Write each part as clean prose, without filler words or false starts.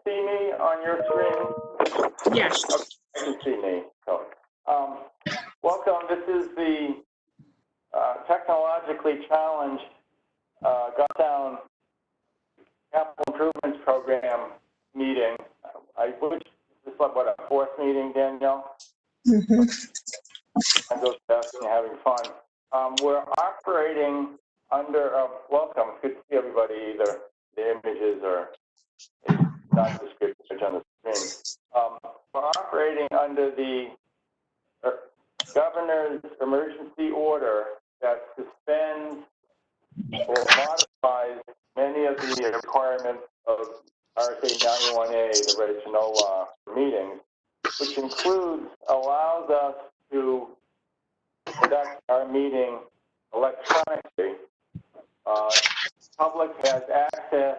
see me on your screen? Yes. Okay, I can see me. So, welcome. This is the technologically challenged Goffstown Capital Improvements Program meeting. This is what, a fourth meeting, Danielle? Mm-hmm. And those and having fun. We're operating under, welcome, it's good to see everybody, either the images or not the script on the screen. We're operating under the governor's emergency order that suspends or modifies many of the requirements of RSA 91A, the Right to Know law for meetings, which allows us to conduct our meeting electronically. Public has access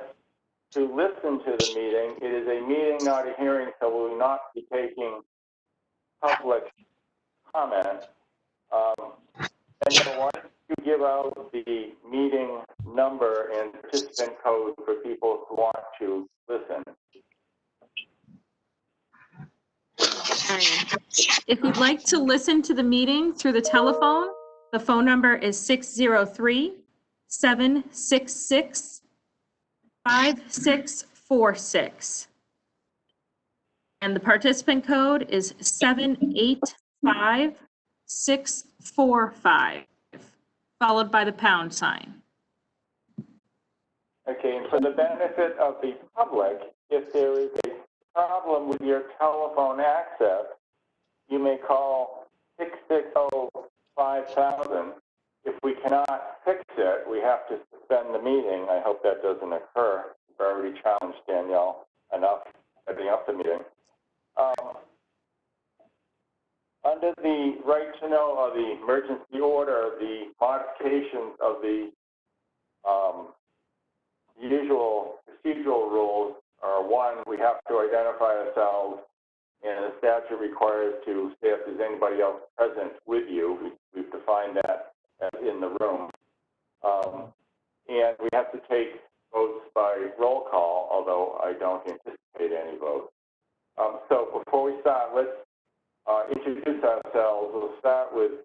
to listen to the meeting. It is a meeting, not a hearing, so we will not be taking public comment. And then why don't you give out the meeting number and participant code for people who want to listen? Okay. If you'd like to listen to the meeting through the telephone, the phone number is 603-766-5646. And the participant code is 785645, followed by the pound sign. Okay, and for the benefit of the public, if there is a problem with your telephone access, you may call 660-5000. If we cannot fix it, we have to suspend the meeting. I hope that doesn't occur. We've already challenged Danielle enough setting up the meeting. Under the right to know or the emergency order, the modifications of the usual procedural rules are: one, we have to identify ourselves, and the statute requires to say if there's anybody else present with you. We've defined that as in the room. And we have to take votes by roll call, although I don't anticipate any votes. So before we start, let's introduce ourselves. We'll start with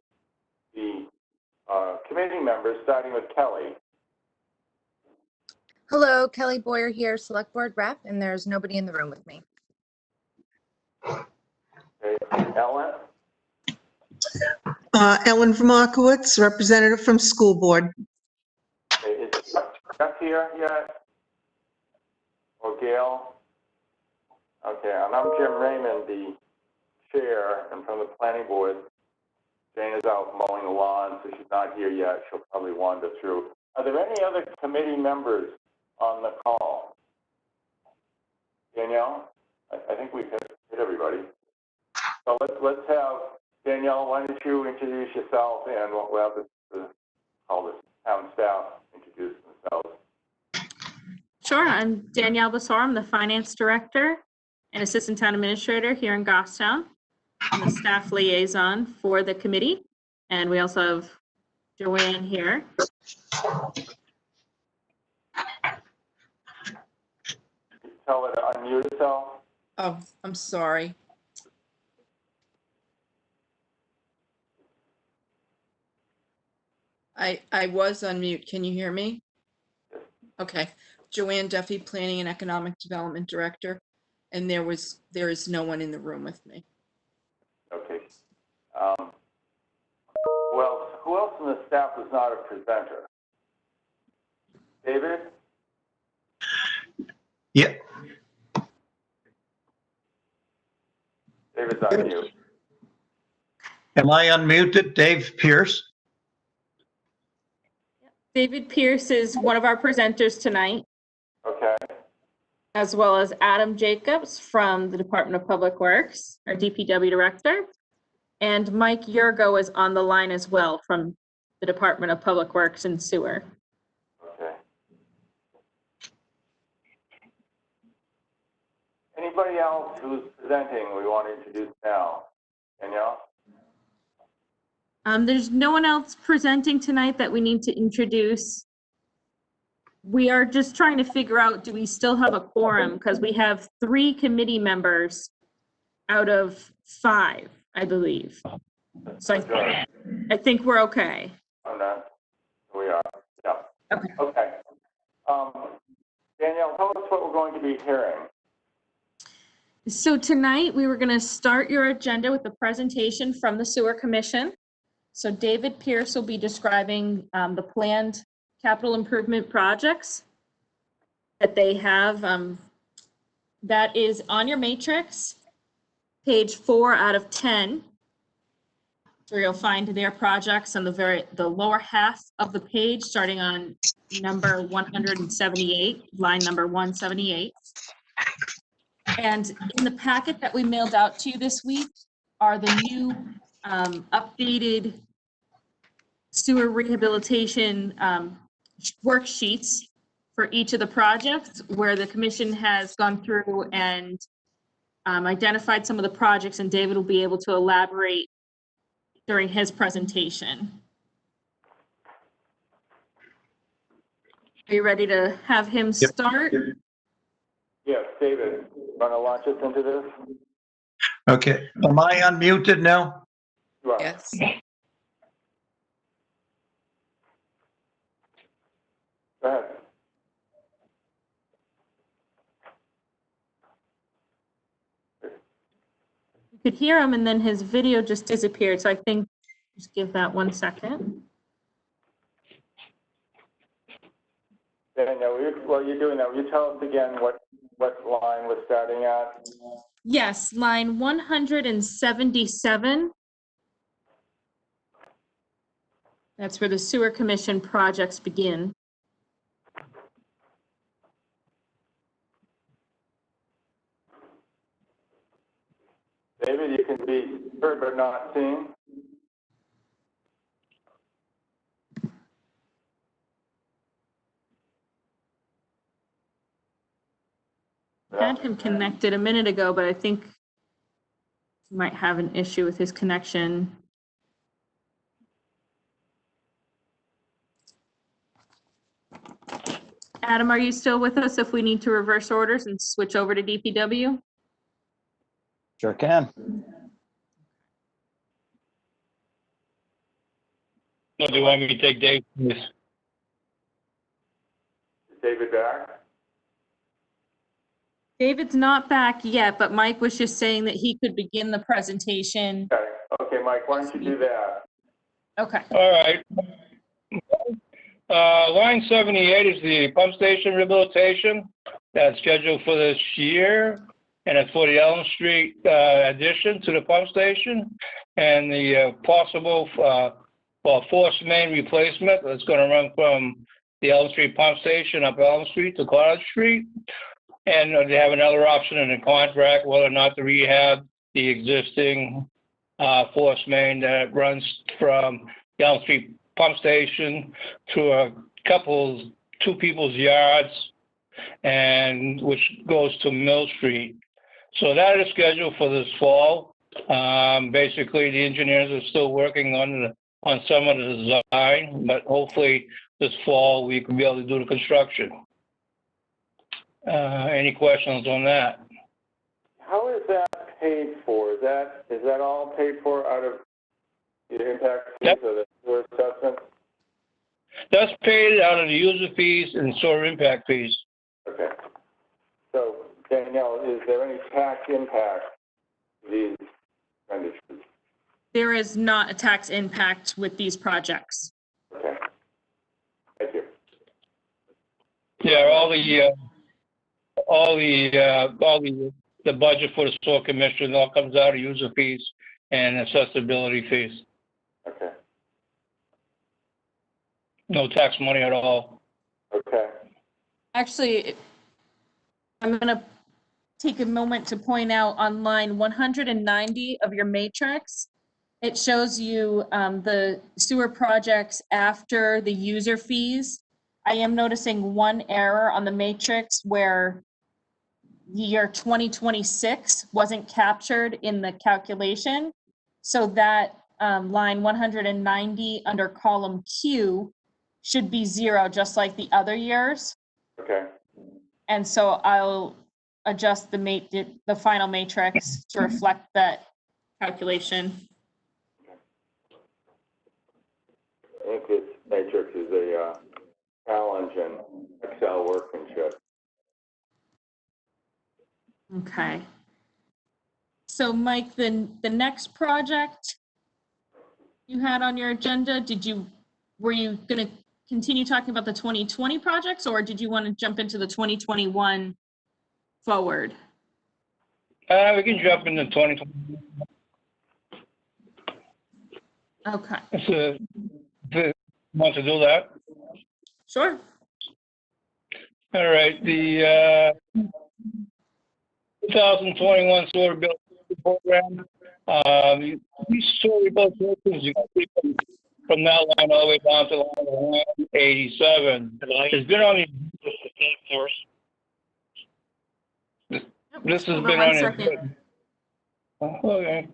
the committee members, starting with Kelly. Hello, Kelly Boyer here, Select Board Rep, and there's nobody in the room with me. Okay. Ellen? Ellen Vermakowitz, representative from School Board. Okay. Is Jeff here yet? Or Gail? Okay, and I'm Jim Raymond, the chair, and from the planning board. Jane is out mowing the lawn, so she's not here yet. She'll probably wander through. Are there any other committee members on the call? Danielle? I think we've hit everybody. So let's have Danielle, why don't you introduce yourself, and we'll have all the town staff introduce themselves. Sure, I'm Danielle Basar. I'm the finance director and assistant town administrator here in Goffstown. I'm the staff liaison for the committee, and we also have Joanne here. Tell her to unmute herself. Oh, I'm sorry. I was on mute. Can you hear me? Okay. Joanne Duffy, Planning and Economic Development Director. And there is no one in the room with me. Okay. Well, who else in the staff was not a presenter? David? Yeah. David's on mute. Am I unmuted? Dave Pierce? David Pierce is one of our presenters tonight, Okay. as well as Adam Jacobs from the Department of Public Works, our DPW director. And Mike Yurgo is on the line as well from the Department of Public Works and Sewer. Okay. Anybody else who's presenting we want to introduce now? Danielle? There's no one else presenting tonight that we need to introduce. We are just trying to figure out, do we still have a quorum? Because we have 3 committee members out of 5, I believe. So I think we're okay. I'm not, we are, yeah. Okay. Okay. Danielle, tell us what we're going to be hearing. So tonight, we were going to start your agenda with a presentation from the Sewer Commission. So David Pierce will be describing the planned capital improvement projects that they have. That is on your matrix, page 4 out of 10, where you'll find their projects on the lower half of the page, starting on number 178, line number 178. And in the packet that we mailed out to you this week are the new updated sewer rehabilitation worksheets for each of the projects, where the commission has gone through and identified some of the projects, and David will be able to elaborate during his presentation. Are you ready to have him start? Yes, David, you want to launch us into this? Okay, am I unmuted now? You are. Yes. Go ahead. You could hear him, and then his video just disappeared. So I think just give that 1 second. Danielle, while you're doing that, will you tell us again what line we're starting at? Yes, line 177. That's where the sewer commission projects begin. David, you can be heard but not seen. Had him connected a minute ago, but I think he might have an issue with his connection. Adam, are you still with us if we need to reverse orders and switch over to DPW? Sure can. So do you want me to take Dave? Is David back? David's not back yet, but Mike was just saying that he could begin the presentation. Okay, okay, Mike, why don't you do that? Okay. All right. Line 78 is the pump station rehabilitation that's scheduled for this year, and it's for the Elm Street addition to the pump station, and the possible force main replacement that's going to run from the Elm Street pump station up Elm Street to Cottage Street. And they have another option in the contract, whether or not to rehab the existing force main that runs from the Elm Street pump station to two people's yards, and which goes to Mill Street. So that is scheduled for this fall. Basically, the engineers are still working on some of the design, but hopefully this fall we can be able to do the construction. Any questions on that? How is that paid for? Is that all paid for out of the impact fees Yep. or the sewer assessment? That's paid out of the user fees and sewer impact fees. Okay. So Danielle, is there any tax impact to these expenditures? There is not a tax impact with these projects. Okay. Thank you. Yeah, the budget for the sewer commission all comes out of user fees and accessibility fees. Okay. No tax money at all. Okay. Actually, I'm going to take a moment to point out on line 190 of your matrix, it shows you the sewer projects after the user fees. I am noticing one error on the matrix where the year 2026 wasn't captured in the calculation. So that line 190 under column Q should be 0, just like the other years. Okay, And so I'll adjust the final matrix to reflect that calculation. I think this matrix is a challenge in Excel workmanship. Okay. So Mike, the next project you had on your agenda, were you going to continue talking about the 2020 projects, or did you want to jump into the 2021 forward? We can jump into 2020. Okay, If you want to do that? sure. All right, the 2021 sewer bill program. These sewer rehabilitations, you can see from that line all the way down to line 187. It's been on this has Hold on been one on second. Okay.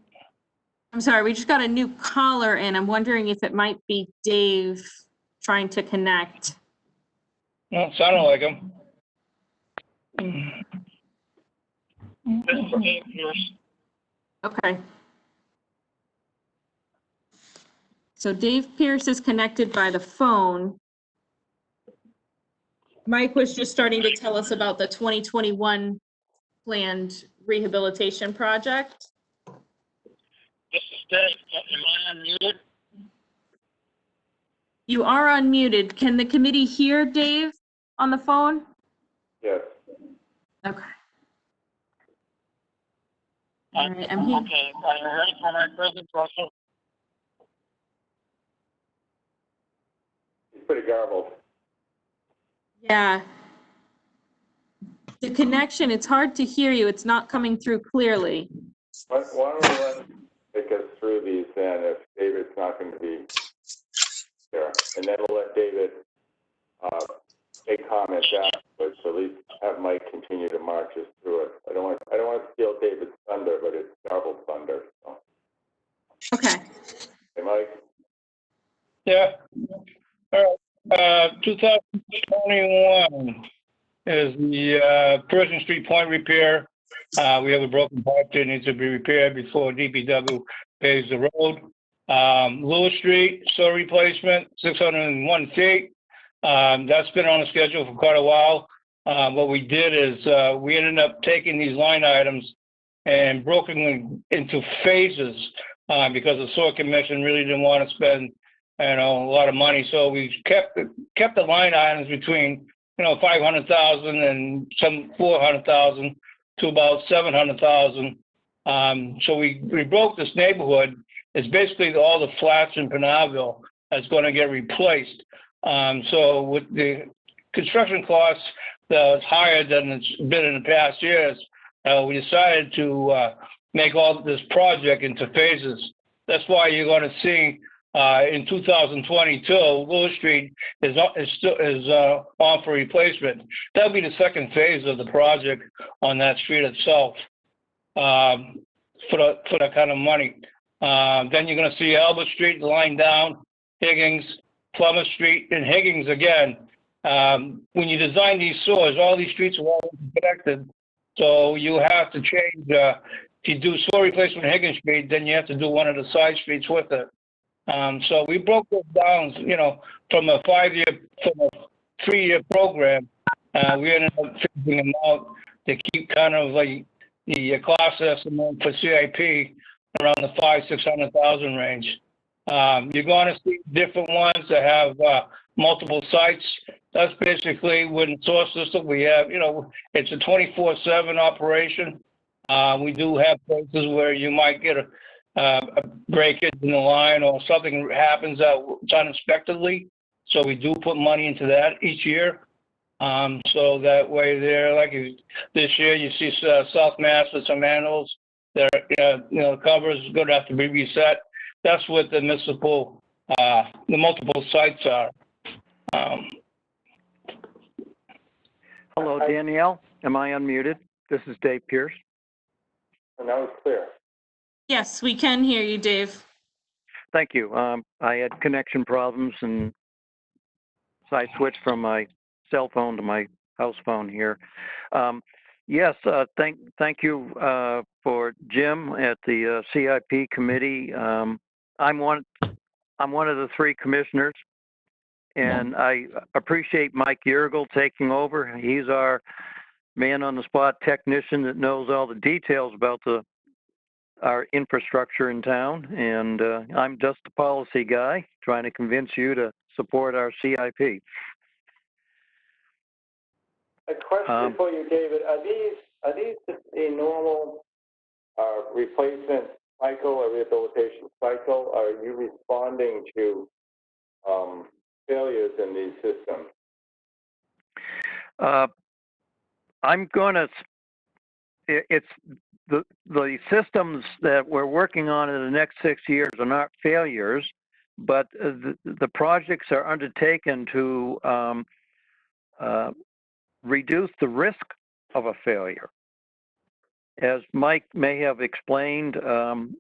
I'm sorry, we just got a new caller in. I'm wondering if it might be Dave trying to connect. No, sounded like him. Okay. So Dave Pierce is connected by the phone. Mike was just starting to tell us about the 2021 planned rehabilitation project. This is Dave. Am I unmuted? You are unmuted. Can the committee hear Dave on the phone? Yes. Okay. All right, I'm here. Okay, are you ready for my presentation? He's pretty garbled. Yeah. The connection, it's hard to hear you. It's not coming through clearly. Why don't we let take us through these then, if David's not going to be there, and then we'll let David make comments afterwards. So at least have Mike continue to march us through it. I don't want to steal David's thunder, but it's garbled thunder. So. Okay. Hey, Mike. Yeah. All right. 2021 is the Pershing Street Point repair. We have a broken pipe that needs to be repaired before DPW paves the road. Lewis Street, sewer replacement, 601 feet. That's been on the schedule for quite a while. What we did is we ended up taking these line items and broken them into phases because the sewer commission really didn't want to spend, a lot of money. So we kept the line items between, 500,000 and some 400,000 to about 700,000. So we broke this neighborhood. It's basically all the flats in Penaville that's going to get replaced. So with the construction costs that was higher than it's been in the past years, we decided to make all this project into phases. That's why you're going to see in 2022, Lewis Street is on for replacement. That'll be the second phase of the project on that street itself for that kind of money. Then you're going to see Albert Street line down, Higgins, Plymouth Street, and Higgins again. When you design these sewers, all these streets are all connected, so you have to change. If you do sewer replacement Higgins Street, then you have to do one of the side streets with it. So we broke those down, from a 3-year program. We ended up figuring them out to keep kind of like the cost estimate for CIP around the 500,000-600,000 range. You're going to see different ones that have multiple sites. That's basically with the source system we have. It's a 24/7 operation. We do have places where you might get a breakage in the line or something happens unexpectedly. So we do put money into that each year. So that way there, like this year, you see South Mass with some animals. The cover is going to have to be reset. That's what the the multiple sites are. Hello, Danielle. Am I unmuted? This is Dave Pierce. And that was clear. Yes, we can hear you, Dave. Thank you. I had connection problems and So I switched from my cell phone to my house phone here. Yes, thank you for Jim at the CIP committee. I'm one of the three commissioners, and I appreciate Mike Yergel taking over. He's our man-on-the-spot technician that knows all the details about our infrastructure in town, and I'm just a policy guy trying to convince you to support our CIP. A question for you, David. Are these just a normal replacement cycle or rehabilitation cycle? Are you responding to failures in these systems? I'm going to, it's the systems that we're working on in the next 6 years are not failures, but the projects are undertaken to reduce the risk of a failure. As Mike may have explained,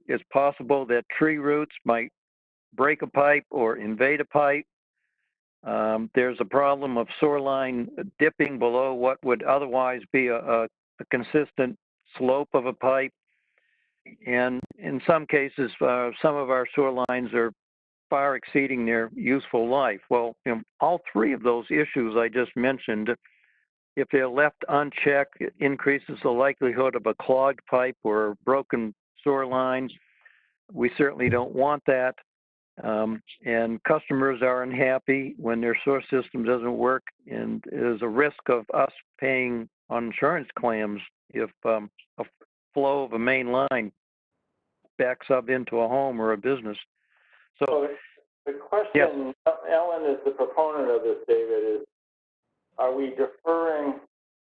it's possible that tree roots might break a pipe or invade a pipe. There's a problem of sewer line dipping below what would otherwise be a consistent slope of a pipe. And in some cases, some of our sewer lines are far exceeding their useful life. Well, all three of those issues I just mentioned, if they're left unchecked, it increases the likelihood of a clogged pipe or broken sewer lines. We certainly don't want that. And customers are unhappy when their sewer system doesn't work, and there's a risk of us paying on insurance claims if a flow of a main line backs up into a home or a business. So the question, yes. Ellen is the proponent of this, David, is are we deferring,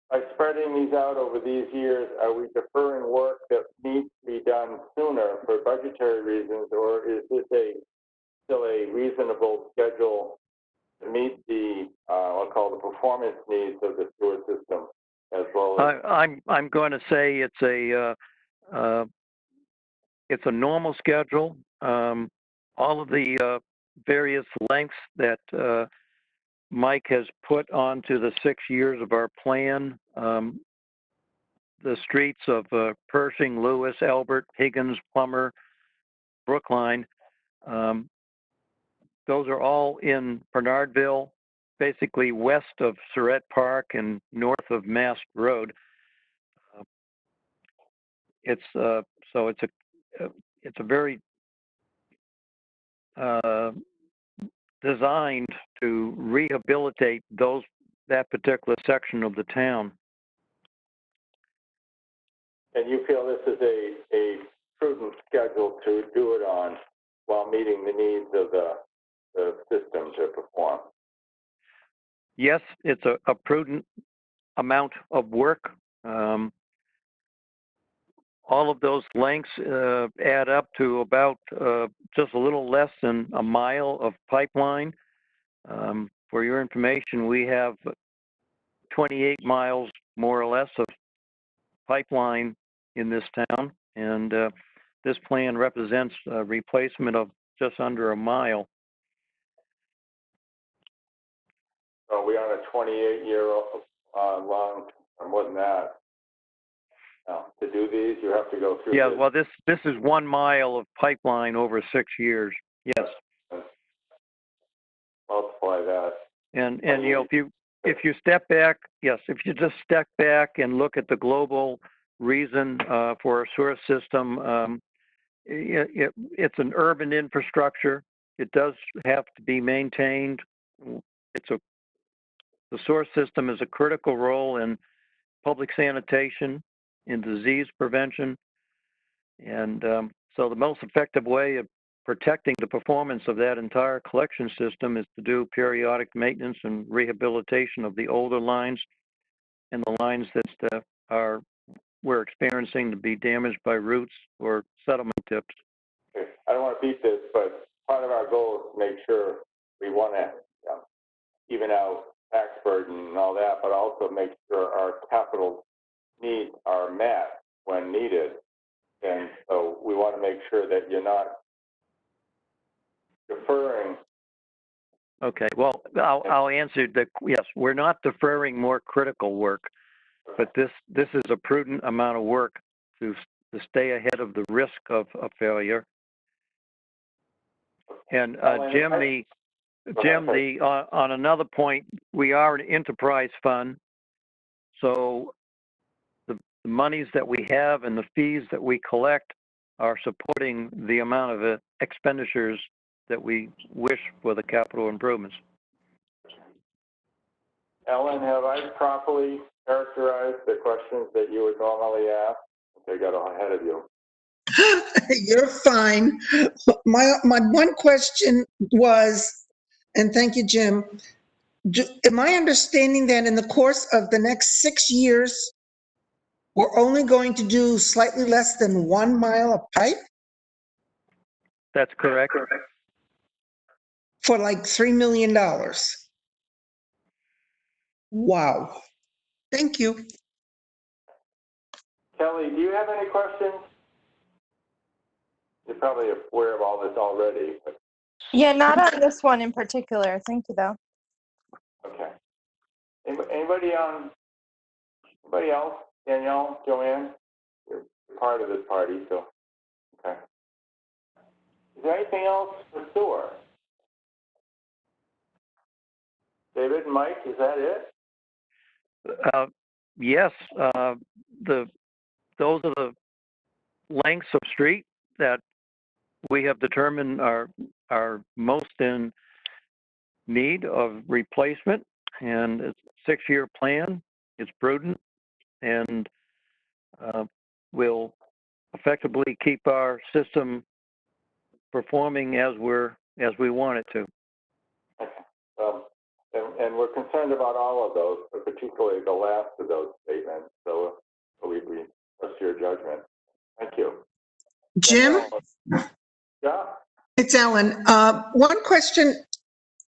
by spreading these out over these years, are we deferring work that needs to be done sooner for budgetary reasons, or is this still a reasonable schedule to meet the, I'll call the performance needs of the sewer system as well as? I'm going to say it's a normal schedule. All of the various lengths that Mike has put onto the 6 years of our plan, the streets of Pershing, Lewis, Albert, Higgins, Plummer, Brookline, those are all in Bernardville, basically west of Surratt Park and north of Mast Road. It's a very designed to rehabilitate that particular section of the town. And you feel this is a prudent schedule to do it on while meeting the needs of the system to perform? Yes, it's a prudent amount of work. All of those lengths add up to about just a little less than a mile of pipeline. For your information, we have 28 miles, more or less, of pipeline in this town, and this plan represents a replacement of just under a mile. So we're on a 28-year long, or more than that. Now, to do these, you have to go through. Yeah, well, this is 1 mile of pipeline over 6 years. Yes. Multiply that. And you know, if you step back, yes, if you just step back and look at the global reason for a sewer system, it's an urban infrastructure. It does have to be maintained. The sewer system is a critical role in public sanitation, in disease prevention, and so the most effective way of protecting the performance of that entire collection system is to do periodic maintenance and rehabilitation of the older lines and the lines that we're experiencing to be damaged by roots or settlement tips. Okay. I don't want to beat this, but part of our goal is to make sure we want to even out tax burden and all that, but also make sure our capital needs are met when needed. And so we want to make sure that you're not deferring Okay, well, I'll answer the, yes, we're not deferring more critical work, but this is a prudent amount of work to stay ahead of the risk of failure. And Jim, on another point, we are an enterprise fund, so the monies that we have and the fees that we collect are supporting the amount of expenditures that we wish for the capital improvements. Ellen, have I properly characterized the questions that you would normally ask? I got ahead of you. You're fine. My one question was, and thank you, Jim, am I understanding that in the course of the next 6 years, we're only going to do slightly less than 1 mile of pipe That's correct. for like $3 million? Wow. Thank you. Kelly, do you have any questions? You're probably aware of all this already, but Yeah, not on this one in particular. Thank you, though. okay. Anybody else? Danielle, Joanne? You're part of this party, so, okay. Is there anything else for sewer? David and Mike, is that it? Yes, those are the lengths of street that we have determined are most in need of replacement, and it's a 6-year plan. It's prudent, and will effectively keep our system performing as we want it to. And we're concerned about all of those, but particularly the last of those statements. So we trust your judgment. Thank you. Jim, Yeah. it's Ellen. One question.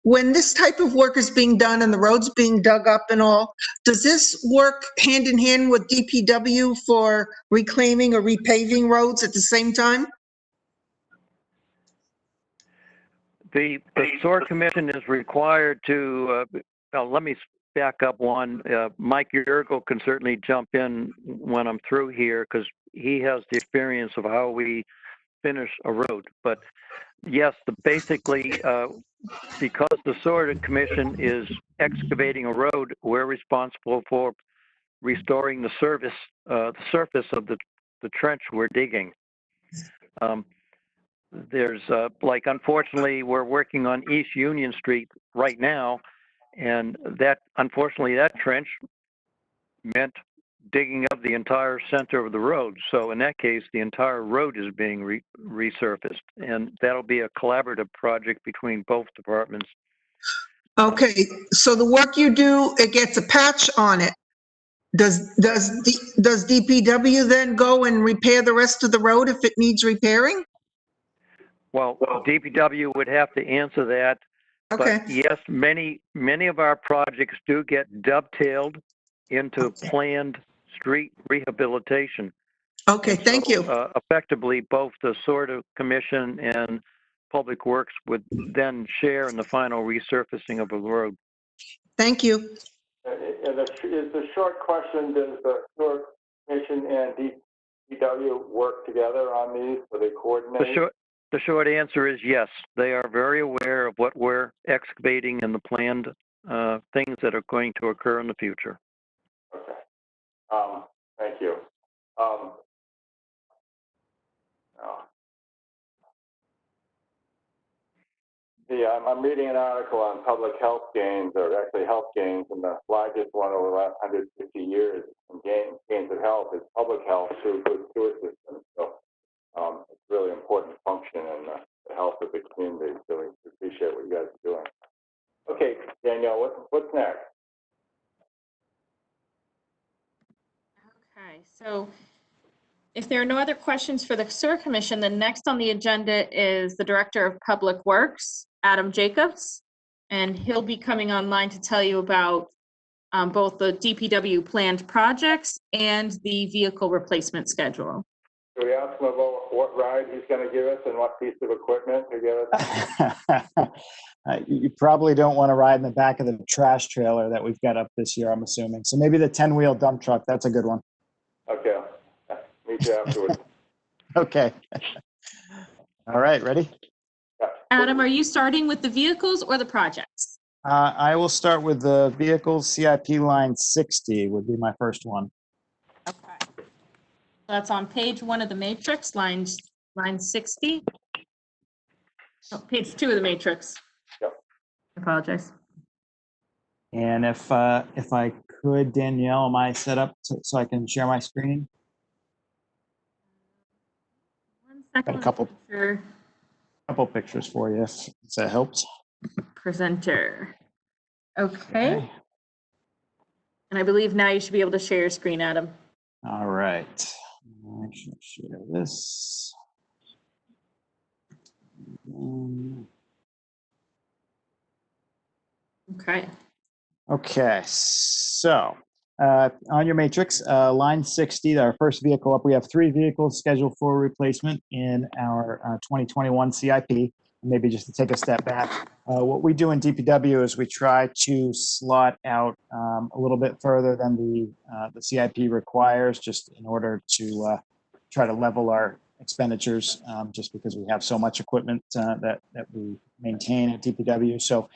When this type of work is being done and the roads being dug up and all, does this work hand in hand with DPW for reclaiming or repaving roads at the same time? The SOAR Commission is required to, let me back up one. Mike Yergel can certainly jump in when I'm through here because he has the experience of how we finish a road. But yes, basically, because the SOAR Commission is excavating a road, we're responsible for restoring the surface of the trench we're digging. There's unfortunately, we're working on East Union Street right now, and unfortunately that trench meant digging up the entire center of the road. So in that case, the entire road is being resurfaced, and that'll be a collaborative project between both departments. Okay, so the work you do, it gets a patch on it. Does DPW then go and repair the rest of the road if it needs repairing? Well, DPW would have to answer that. Okay. But yes, many of our projects do get dovetailed into planned street rehabilitation. Okay, thank you. Effectively, both the SOAR Commission and Public Works would then share in the final resurfacing of a road. Thank you. And the short question, does the SOAR Commission and DPW work together on these? Do they coordinate? The short answer is yes. They are very aware of what we're excavating and the planned things that are going to occur in the future. Okay. Thank you. I'm reading an article on public health gains, or actually health gains, and the largest one over the last 150 years in gains of health is public health through good sewer systems. So it's a really important function in the health of the community. So we appreciate what you guys are doing. Okay, Danielle, what's next? Okay, so if there are no other questions for the SOAR Commission, then next on the agenda is the Director of Public Works, Adam Jacobs, and he'll be coming online to tell you about both the DPW planned projects and the vehicle replacement schedule. Should we ask him about what ride he's going to give us and what piece of equipment to give us? You probably don't want to ride in the back of the trash trailer that we've got up this year, I'm assuming. So maybe the 10-wheel dump truck, that's a good one. Okay, meet you afterwards. Okay. All right, ready? Yeah. Adam, are you starting with the vehicles or the projects? I will start with the vehicles. CIP line 60 would be my first one. Okay. That's on page 1 of the matrix, line 60. Oh, page 2 of the matrix. Yep. I apologize. And if I could, Danielle, am I set up so I can share my screen? One second. Got a couple. Sure. Couple pictures for you if that helps. Presenter. Okay. And I believe now you should be able to share your screen, Adam. All right. I should share this. Okay. Okay, so on your matrix, line 60, our first vehicle up, we have 3 vehicles scheduled for replacement in our 2021 CIP. Maybe just to take a step back, what we do in DPW is we try to slot out a little bit further than the CIP requires, just in order to try to level our expenditures, just because we have so much equipment that we maintain at DPW. So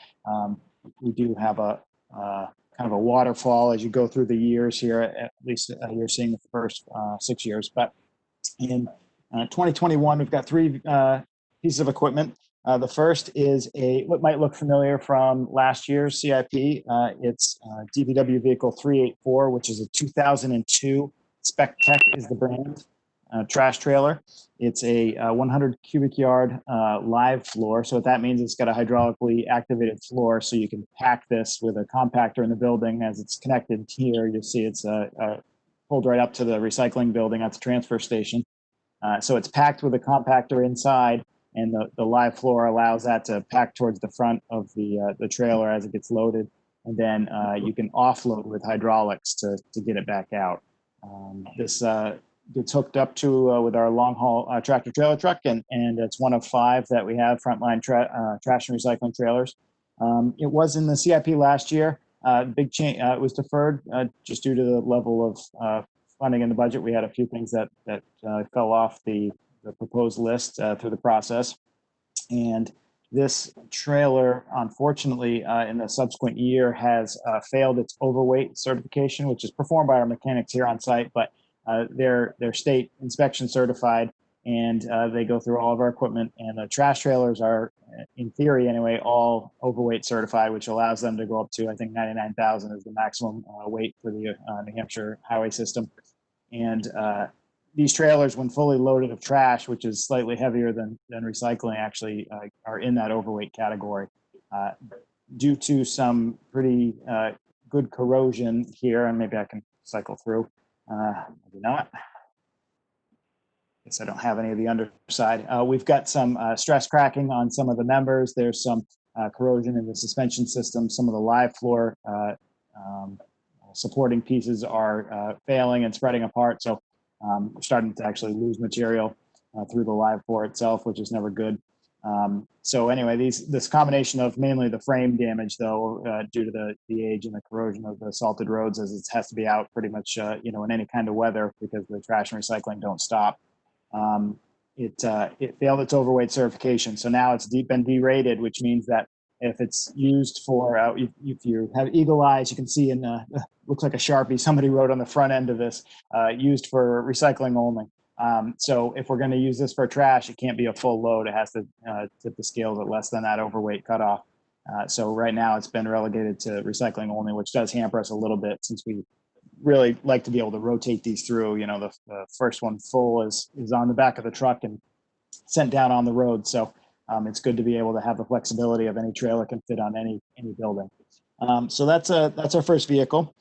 we do have a kind of a waterfall as you go through the years here. At least you're seeing the first 6 years. But in 2021, we've got 3 pieces of equipment. The first is what might look familiar from last year's CIP. It's DPW Vehicle 384, which is a 2002 Spec Tech is the brand trash trailer. It's a 100 cubic yard live floor. So what that means, it's got a hydraulically activated floor, so you can pack this with a compactor in the building. As it's connected here, you'll see it's pulled right up to the recycling building at the transfer station. So it's packed with a compactor inside, and the live floor allows that to pack towards the front of the trailer as it gets loaded. And then you can offload with hydraulics to get it back out. This gets hooked up to with our long haul tractor trailer truck, and it's one of 5 that we have frontline trash and recycling trailers. It was in the CIP last year. Big change. It was deferred just due to the level of funding in the budget. We had a few things that fell off the proposed list through the process, and this trailer, unfortunately, in the subsequent year has failed its overweight certification, which is performed by our mechanics here on site, but they're state inspection certified, and they go through all of our equipment. And the trash trailers are, in theory anyway, all overweight certified, which allows them to go up to, I think, 99,000 is the maximum weight for the New Hampshire highway system. And these trailers, when fully loaded of trash, which is slightly heavier than recycling, actually are in that overweight category. Due to some pretty good corrosion here, and maybe I can cycle through. Maybe not. Guess I don't have any of the underside. We've got some stress cracking on some of the members. There's some corrosion in the suspension system. Some of the live floor supporting pieces are failing and spreading apart. So we're starting to actually lose material through the live floor itself, which is never good. So anyway, this combination of mainly the frame damage, though, due to the age and the corrosion of the salted roads, as it has to be out pretty much, in any kind of weather, because the trash and recycling don't stop. It failed its overweight certification, so now it's been derated, which means that if it's used for, if you have eagle eyes, you can see looks like a Sharpie somebody wrote on the front end of this, used for recycling only. So if we're going to use this for trash, it can't be a full load. It has to tip the scales at less than that overweight cutoff. So right now it's been relegated to recycling only, which does hamper us a little bit, since we really like to be able to rotate these through. The first one full is on the back of the truck and sent down on the road. So it's good to be able to have the flexibility of any trailer can fit on any building. So that's our first vehicle.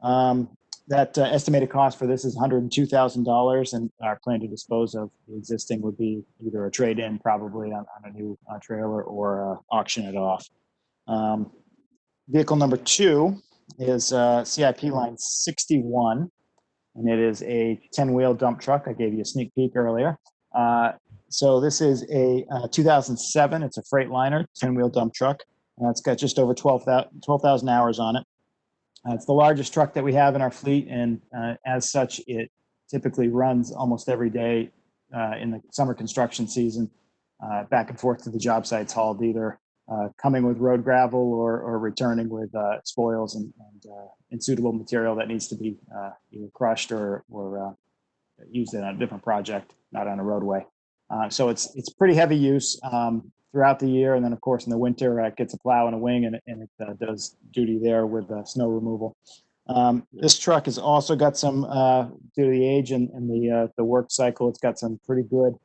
That estimated cost for this is $102,000, and our plan to dispose of the existing would be either a trade-in, probably on a new trailer, or auction it off. Vehicle number 2 is CIP line 61, and it is a 10-wheel dump truck. I gave you a sneak peek earlier. So this is a 2007. It's a Freightliner 10-wheel dump truck. It's got just over 12,000 hours on it. It's the largest truck that we have in our fleet, and as such, it typically runs almost every day in the summer construction season, back and forth to the job sites hauled, either coming with road gravel or returning with spoils and suitable material that needs to be either crushed or used in a different project, not on a roadway. So it's pretty heavy use throughout the year, and then of course in the winter it gets a plow and a wing, and it does duty there with snow removal. This truck has also got some, due to the age and the work cycle, it's got some pretty good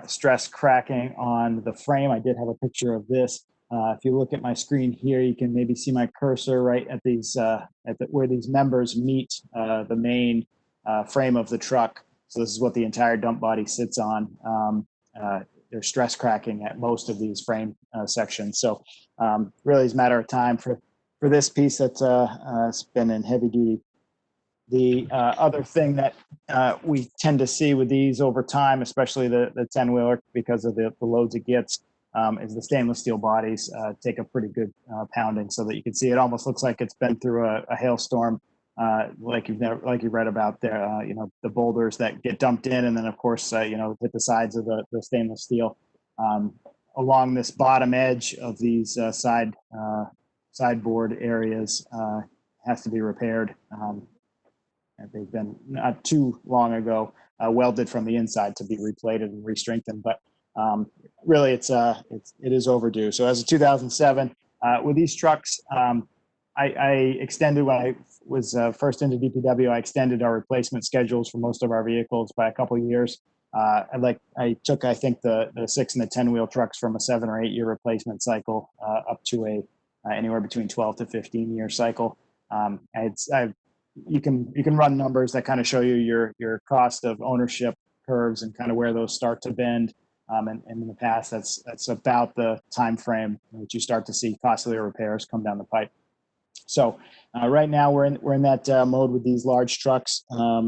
stress cracking on the frame. I did have a picture of this. If you look at my screen here, you can maybe see my cursor right at these where these members meet the main frame of the truck. So this is what the entire dump body sits on. There's stress cracking at most of these frame sections. So really it's a matter of time for this piece that's been in heavy duty. The other thing that we tend to see with these over time, especially the 10-wheeler, because of the loads it gets, is the stainless steel bodies take a pretty good pounding, so that you can see it almost looks like it's been through a hailstorm, like you read about there. The boulders that get dumped in, and then of course hit the sides of the stainless steel along this bottom edge of these sideboard areas. Has to be repaired. They've been not too long ago welded from the inside to be replated and re-strengthened, but really it is overdue. So as of 2007, with these trucks, I extended, when I was first into DPW, I extended our replacement schedules for most of our vehicles by a couple of years. I took, I think, the 6 and the 10-wheel trucks from a 7 or 8 year replacement cycle up to anywhere between 12 to 15 year cycle. You can run numbers that kind of show you your cost of ownership curves and kind of where those start to bend. And in the past, that's about the time frame in which you start to see costlier repairs come down the pipe. So right now we're in that mode with these large trucks.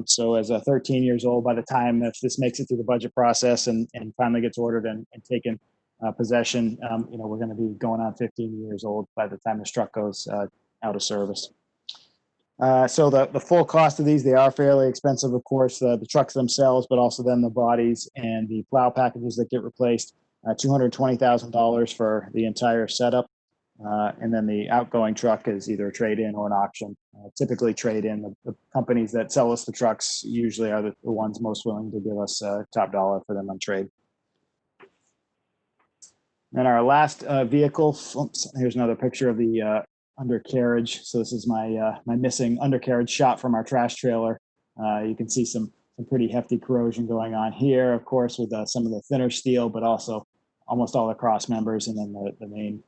So as a 13 years old, by the time if this makes it through the budget process and finally gets ordered and taken possession, we're going to be going on 15 years old by the time this truck goes out of service. So the full cost of these, they are fairly expensive, of course, the trucks themselves, but also then the bodies and the plow packages that get replaced, $220,000 for the entire setup. And then the outgoing truck is either a trade-in or an auction. Typically trade-in. The companies that sell us the trucks usually are the ones most willing to give us top dollar for them on trade. And our last vehicle, here's another picture of the undercarriage. So this is my missing undercarriage shot from our trash trailer. You can see some pretty hefty corrosion going on here, of course, with some of the thinner steel, but also almost all the cross members, and then the main.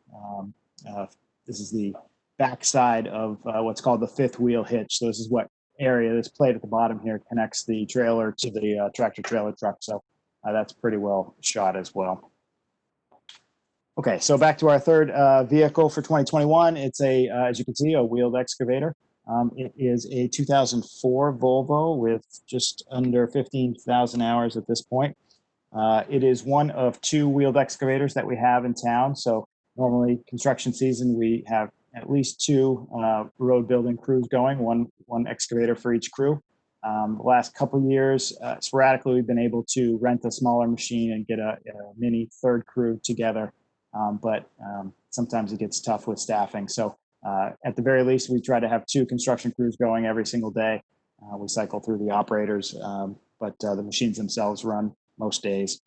This is the backside of what's called the fifth wheel hitch. So this is what area, this plate at the bottom here connects the trailer to the tractor trailer truck. So that's pretty well shot as well. Okay, so back to our third vehicle for 2021. It's as you can see, a wheeled excavator. It is a 2004 Volvo with just under 15,000 hours at this point. It is one of 2 wheeled excavators that we have in town. So normally construction season, we have at least 2 road building crews going, one excavator for each crew. The last couple of years, sporadically, we've been able to rent a smaller machine and get a mini third crew together. But sometimes it gets tough with staffing. So at the very least, we try to have 2 construction crews going every single day. We cycle through the operators, but the machines themselves run most days.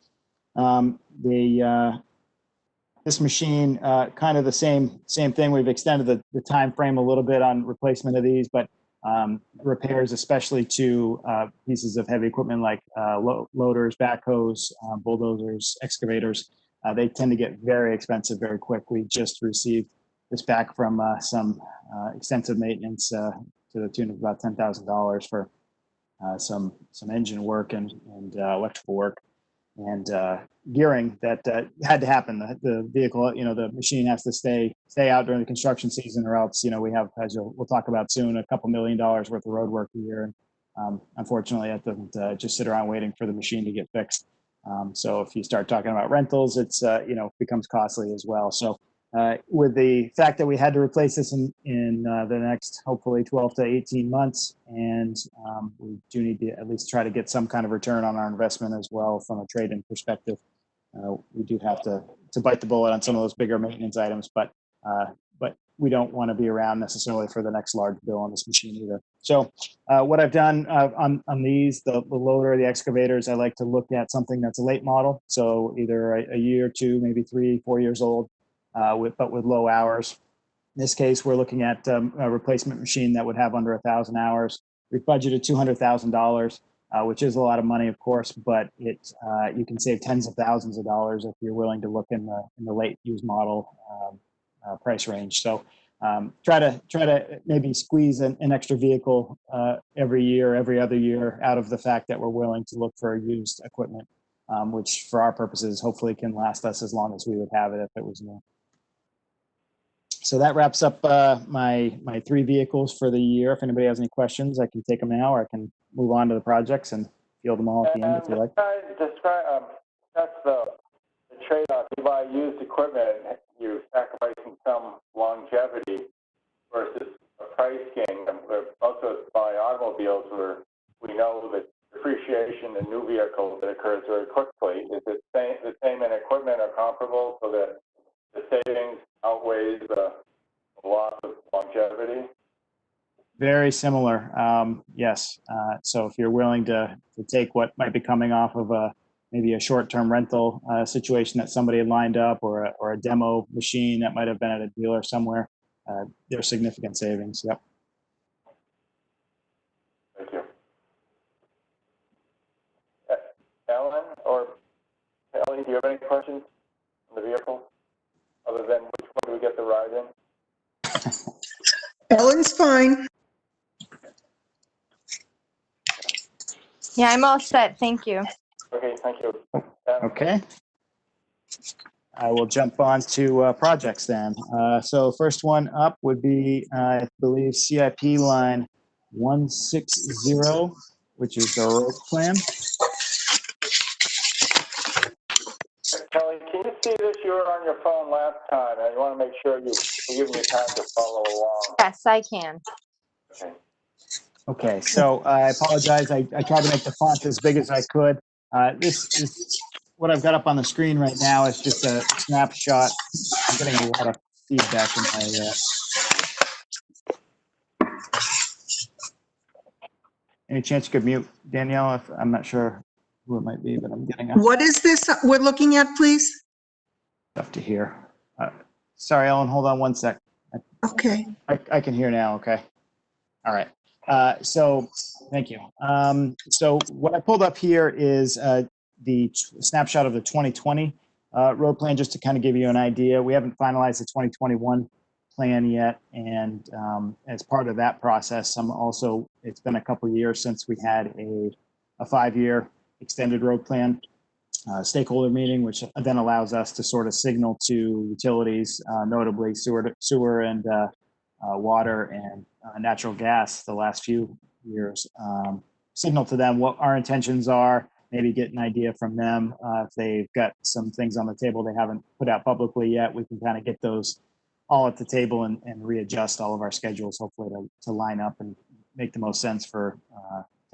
This machine, kind of the same thing. We've extended the time frame a little bit on replacement of these, but repairs, especially to pieces of heavy equipment like loaders, backhoes, bulldozers, excavators, they tend to get very expensive very quick. We just received this back from some extensive maintenance to the tune of about $10,000 for some engine work and electrical work and gearing that had to happen. The vehicle, the machine has to stay out during the construction season, or else, we have, as we'll talk about soon, a couple $1 million worth of road work a year. And unfortunately, that doesn't just sit around waiting for the machine to get fixed. So if you start talking about rentals, it's, becomes costly as well. So with the fact that we had to replace this in the next, hopefully 12 to 18 months, and we do need to at least try to get some kind of return on our investment as well from a trade-in perspective. We do have to bite the bullet on some of those bigger maintenance items, but we don't want to be around necessarily for the next large bill on this machine either. So what I've done on these, the loader, the excavators, I like to look at something that's a late model. So either a year or two, maybe 3, 4 years old, but with low hours. In this case, we're looking at a replacement machine that would have under 1,000 hours. We've budgeted $200,000, which is a lot of money, of course, but you can save tens of thousands of dollars if you're willing to look in the late used model price range. So try to maybe squeeze an extra vehicle every year, every other year out of the fact that we're willing to look for used equipment, which for our purposes hopefully can last us as long as we would have it if it was new. So that wraps up my 3 vehicles for the year. If anybody has any questions, I can take them now, or I can move on to the projects and field them all at the end if you like. That's the trade-off. You buy used equipment, you're sacrificing some longevity versus a price gain. Also buy automobiles where we know that depreciation in new vehicles that occurs very quickly. Is it the same in equipment or comparable, so that the savings outweighs the loss of longevity? Very similar, yes. So if you're willing to take what might be coming off of maybe a short-term rental situation that somebody had lined up, or a demo machine that might have been at a dealer somewhere, there's significant savings. Yep. Thank you. Ellen or Ellie, do you have any questions on the vehicle other than which one do we get the ride in? Ellen's fine. Yeah, I'm all set. Thank you. Okay, thank you. Okay. I will jump on to projects then. So first one up would be, I believe, CIP line 160, which is the road plan. Kelly, can you see this? You were on your phone last time, and you want to make sure you give me time to follow along. Yes, I can. Okay. Okay, so I apologize. I tried to make the font as big as I could. This is what I've got up on the screen right now. Is just a snapshot. I'm getting a lot of feedback in my. Any chance you could mute Danielle? I'm not sure who it might be, but I'm getting What is this we're looking at, please? stuff to hear. Sorry, Ellen. Hold on one sec. Okay. I can hear now. Okay. All right. So thank you. So what I pulled up here is the snapshot of the 2020 road plan, just to kind of give you an idea. We haven't finalized the 2021 plan yet, and as part of that process, it's been a couple of years since we had a 5-year extended road plan stakeholder meeting, which then allows us to sort of signal to utilities, notably sewer and water and natural gas the last few years, signal to them what our intentions are, maybe get an idea from them. If they've got some things on the table they haven't put out publicly yet, we can kind of get those all at the table and readjust all of our schedules, hopefully to line up and make the most sense for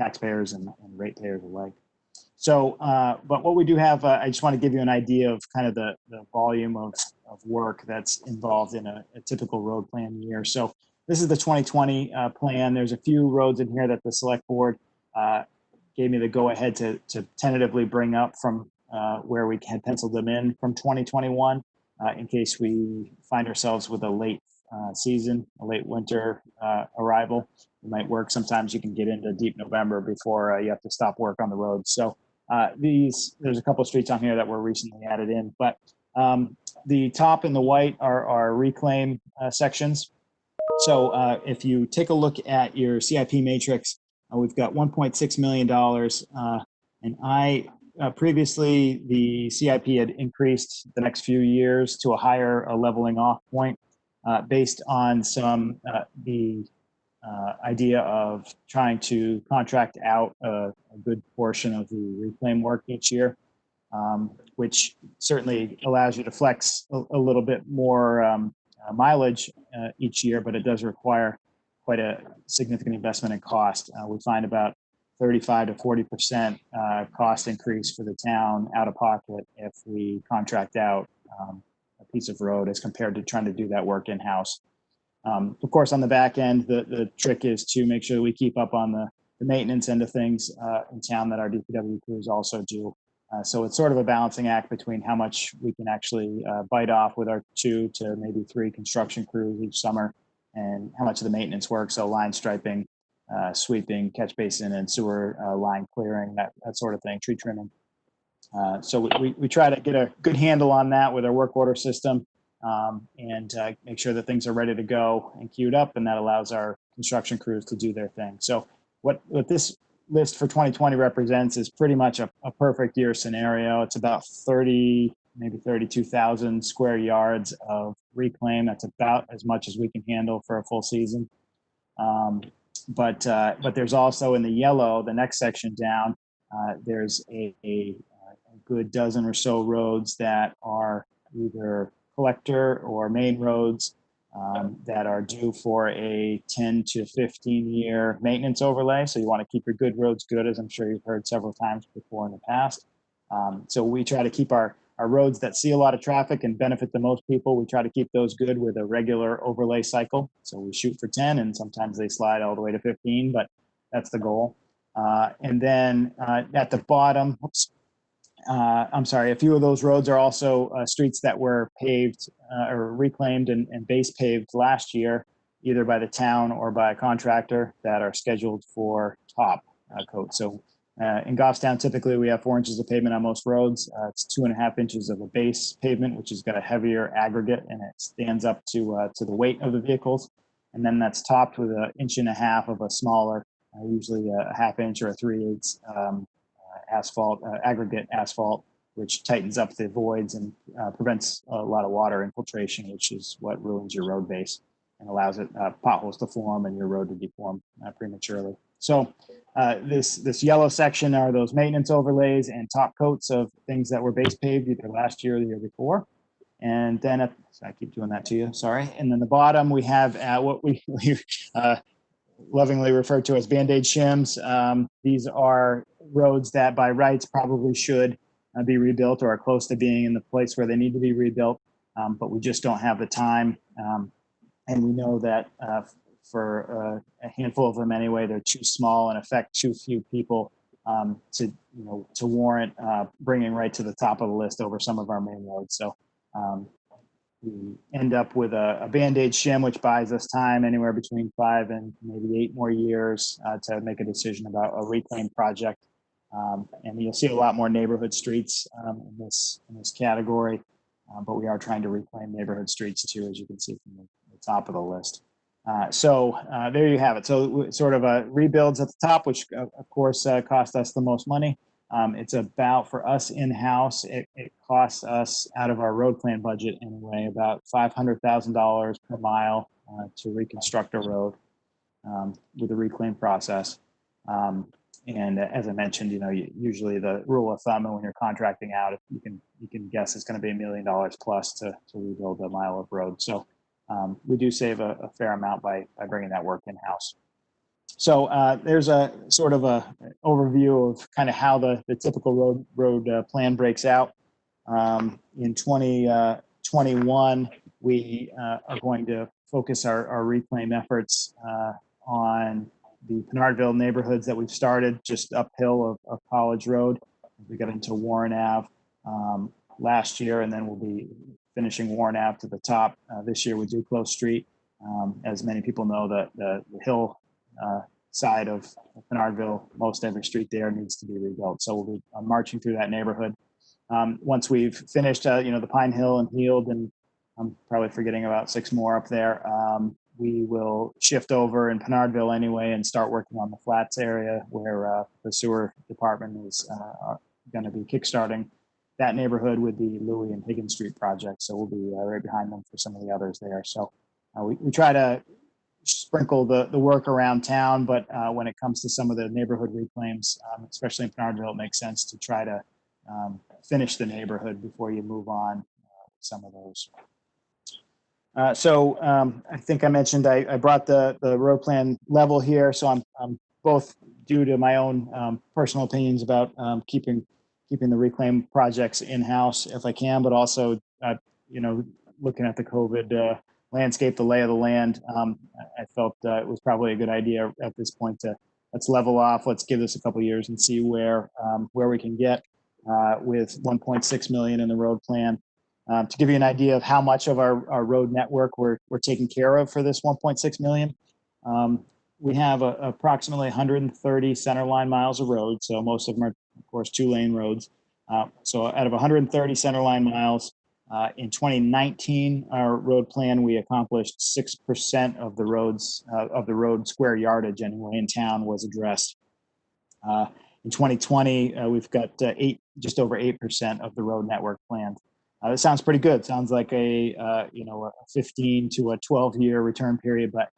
taxpayers and ratepayers alike. So, but what we do have, I just want to give you an idea of kind of the volume of work that's involved in a typical road plan year. So this is the 2020 plan. There's a few roads in here that the select board gave me the go ahead to tentatively bring up from where we had penciled them in from 2021 in case we find ourselves with a late season, a late winter arrival. It might work. Sometimes you can get into deep November before you have to stop work on the road. So there's a couple of streets on here that were recently added in, but the top in the white are reclaim sections. So if you take a look at your CIP matrix, we've got $1.6 million. And previously the CIP had increased the next few years to a higher leveling off point based on the idea of trying to contract out a good portion of the reclaim work each year. which certainly allows you to flex a little bit more mileage each year, but it does require quite a significant investment in cost. We find about 35 to 40% cost increase for the town out of pocket if we contract out a piece of road as compared to trying to do that work in-house. Of course, on the back end, the trick is to make sure we keep up on the maintenance end of things in town that our DPW crews also do. So it's sort of a balancing act between how much we can actually bite off with our 2 to maybe 3 construction crews each summer and how much of the maintenance work. So line striping, sweeping, catch basin and sewer line clearing, that sort of thing, tree trimming. So we try to get a good handle on that with our work order system and make sure that things are ready to go and queued up, and that allows our construction crews to do their thing. So what this list for 2020 represents is pretty much a perfect year scenario. It's about 30, maybe 32,000 square yards of reclaim. That's about as much as we can handle for a full season. But there's also in the yellow, the next section down, there's a good dozen or so roads that are either collector or main roads that are due for a 10 to 15 year maintenance overlay. So you want to keep your good roads good, as I'm sure you've heard several times before in the past. So we try to keep our roads that see a lot of traffic and benefit the most people. We try to keep those good with a regular overlay cycle. So we shoot for 10 and sometimes they slide all the way to 15, but that's the goal. And then at the bottom, I'm sorry, a few of those roads are also streets that were paved or reclaimed and base paved last year, either by the town or by a contractor, that are scheduled for top coat. So in Goffstown, typically we have 4 inches of pavement on most roads. It's 2.5 inches of a base pavement, which has got a heavier aggregate, and it stands up to the weight of the vehicles. And then that's topped with 1.5 inches of a smaller, usually a 1/2 inch or a 3/8 asphalt, aggregate asphalt, which tightens up the voids and prevents a lot of water infiltration, which is what ruins your road base and allows it potholes to form and your road to deform prematurely. So this yellow section are those maintenance overlays and top coats of things that were base paved either last year or the year before. And then I keep doing that to you, sorry. And then the bottom we have what we lovingly referred to as Band-Aid shims. These are roads that by rights probably should be rebuilt or are close to being in the place where they need to be rebuilt, but we just don't have the time. And we know that for a handful of them anyway, they're too small and affect too few people to warrant bringing right to the top of the list over some of our main roads. So we end up with a Band-Aid shim, which buys us time anywhere between 5 and maybe 8 more years to make a decision about a reclaim project. And you'll see a lot more neighborhood streets in this category, but we are trying to reclaim neighborhood streets too, as you can see from the top of the list. So there you have it. So sort of rebuilds at the top, which of course cost us the most money. It's about, for us in-house, it costs us out of our road plan budget anyway, about $500,000 per mile to reconstruct a road with the reclaim process. And as I mentioned, usually the rule of thumb when you're contracting out, you can guess it's going to be $1 million plus to rebuild a mile of road. So we do save a fair amount by bringing that work in-house. So there's a sort of a overview of kind of how the typical road plan breaks out. In 2021, we are going to focus our reclaim efforts on the Pinardville neighborhoods that we've started just uphill of College Road. We got into Warren Ave last year, and then we'll be finishing Warren Ave to the top this year with Duclos Street. As many people know, the hill side of Pinardville, most every street there needs to be rebuilt. So we'll be marching through that neighborhood. Once we've finished, the Pine Hill and Heald, and I'm probably forgetting about 6 more up there, we will shift over in Pinardville anyway and start working on the Flats area where the sewer department is going to be kickstarting that neighborhood with the Louis and Higgins Street project. So we'll be right behind them for some of the others there. So we try to sprinkle the work around town, but when it comes to some of the neighborhood reclaims, especially in Pinardville, it makes sense to try to finish the neighborhood before you move on with some of those. So I think I mentioned I brought the road plan level here. So I'm both due to my own personal opinions about keeping the reclaim projects in-house if I can, but also looking at the COVID landscape, the lay of the land, I felt it was probably a good idea at this point to let's level off. Let's give this a couple of years and see where we can get with 1.6 million in the road plan. To give you an idea of how much of our road network we're taking care of for this 1.6 million, we have approximately 130 centerline miles of road. So most of them are, of course, 2-lane roads. So out of 130 centerline miles, in 2019, our road plan, we accomplished 6% of the roads, of the road square yardage anyway in town was addressed. In 2020, we've got just over 8% of the road network planned. This sounds pretty good. Sounds like a 15 to a 12-year return period, but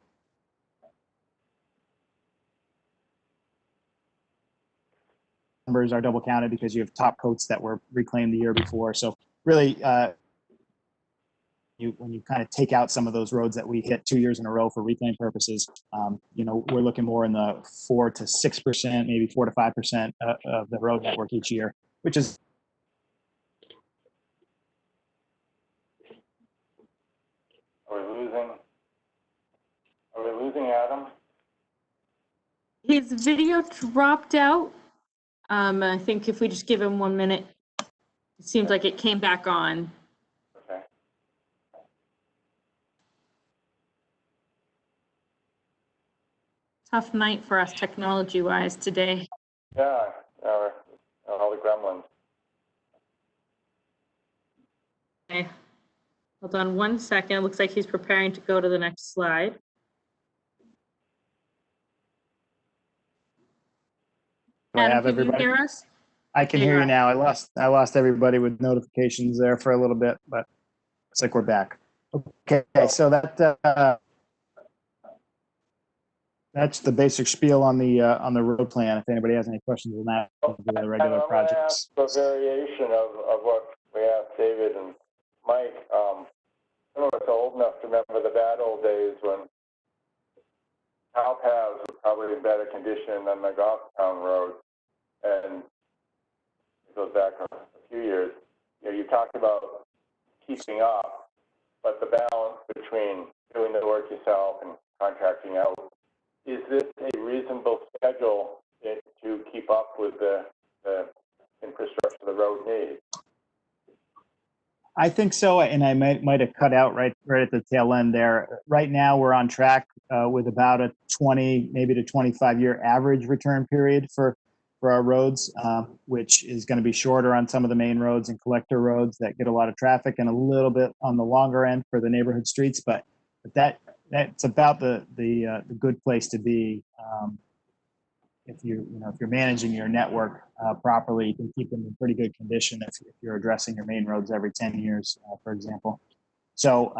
numbers are double counted because you have top coats that were reclaimed the year before. So really, when you kind of take out some of those roads that we hit 2 years in a row for reclaim purposes, we're looking more in the 4 to 6%, maybe 4 to 5% of the road network each year, which is. Are we losing Adam? His video dropped out. I think if we just give him 1 minute, it seems like it came back on. Okay. Tough night for us technology-wise today. Yeah, all the gremlins. Okay. Hold on 1 second. It looks like he's preparing to go to the next slide. Do I Adam, have can you everybody? hear us? I can There you hear you are. now. I lost everybody with notifications there for a little bit, but looks like we're back. Okay, so that's the basic spiel on the road plan. If anybody has any questions on that, we'll do the regular I'm going to projects. ask a variation of what we asked David and Mike. Some of us are old enough to remember the bad old days when cow paths were probably in better condition than the Goffstown Road. And it goes back a few years. You talked about keeping up, but the balance between doing the work yourself and contracting out, is this a reasonable schedule to keep up with the infrastructure the road needs? I think so, and I might have cut out right at the tail end there. Right now, we're on track with about a 20, maybe to 25-year average return period for our roads, which is going to be shorter on some of the main roads and collector roads that get a lot of traffic, and a little bit on the longer end for the neighborhood streets. But that's about the good place to be. If you're managing your network properly, you can keep them in pretty good condition if you're addressing your main roads every 10 years, for example. So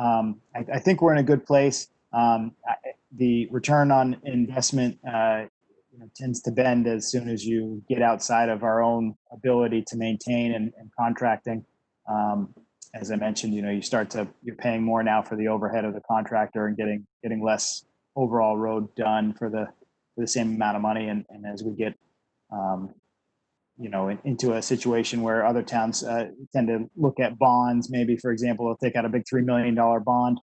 I think we're in a good place. The return on investment tends to bend as soon as you get outside of our own ability to maintain and contracting. As I mentioned, you're paying more now for the overhead of the contractor and getting less overall road done for the same amount of money. And as we get, into a situation where other towns tend to look at bonds, maybe, for example, they'll take out a big $3 million bond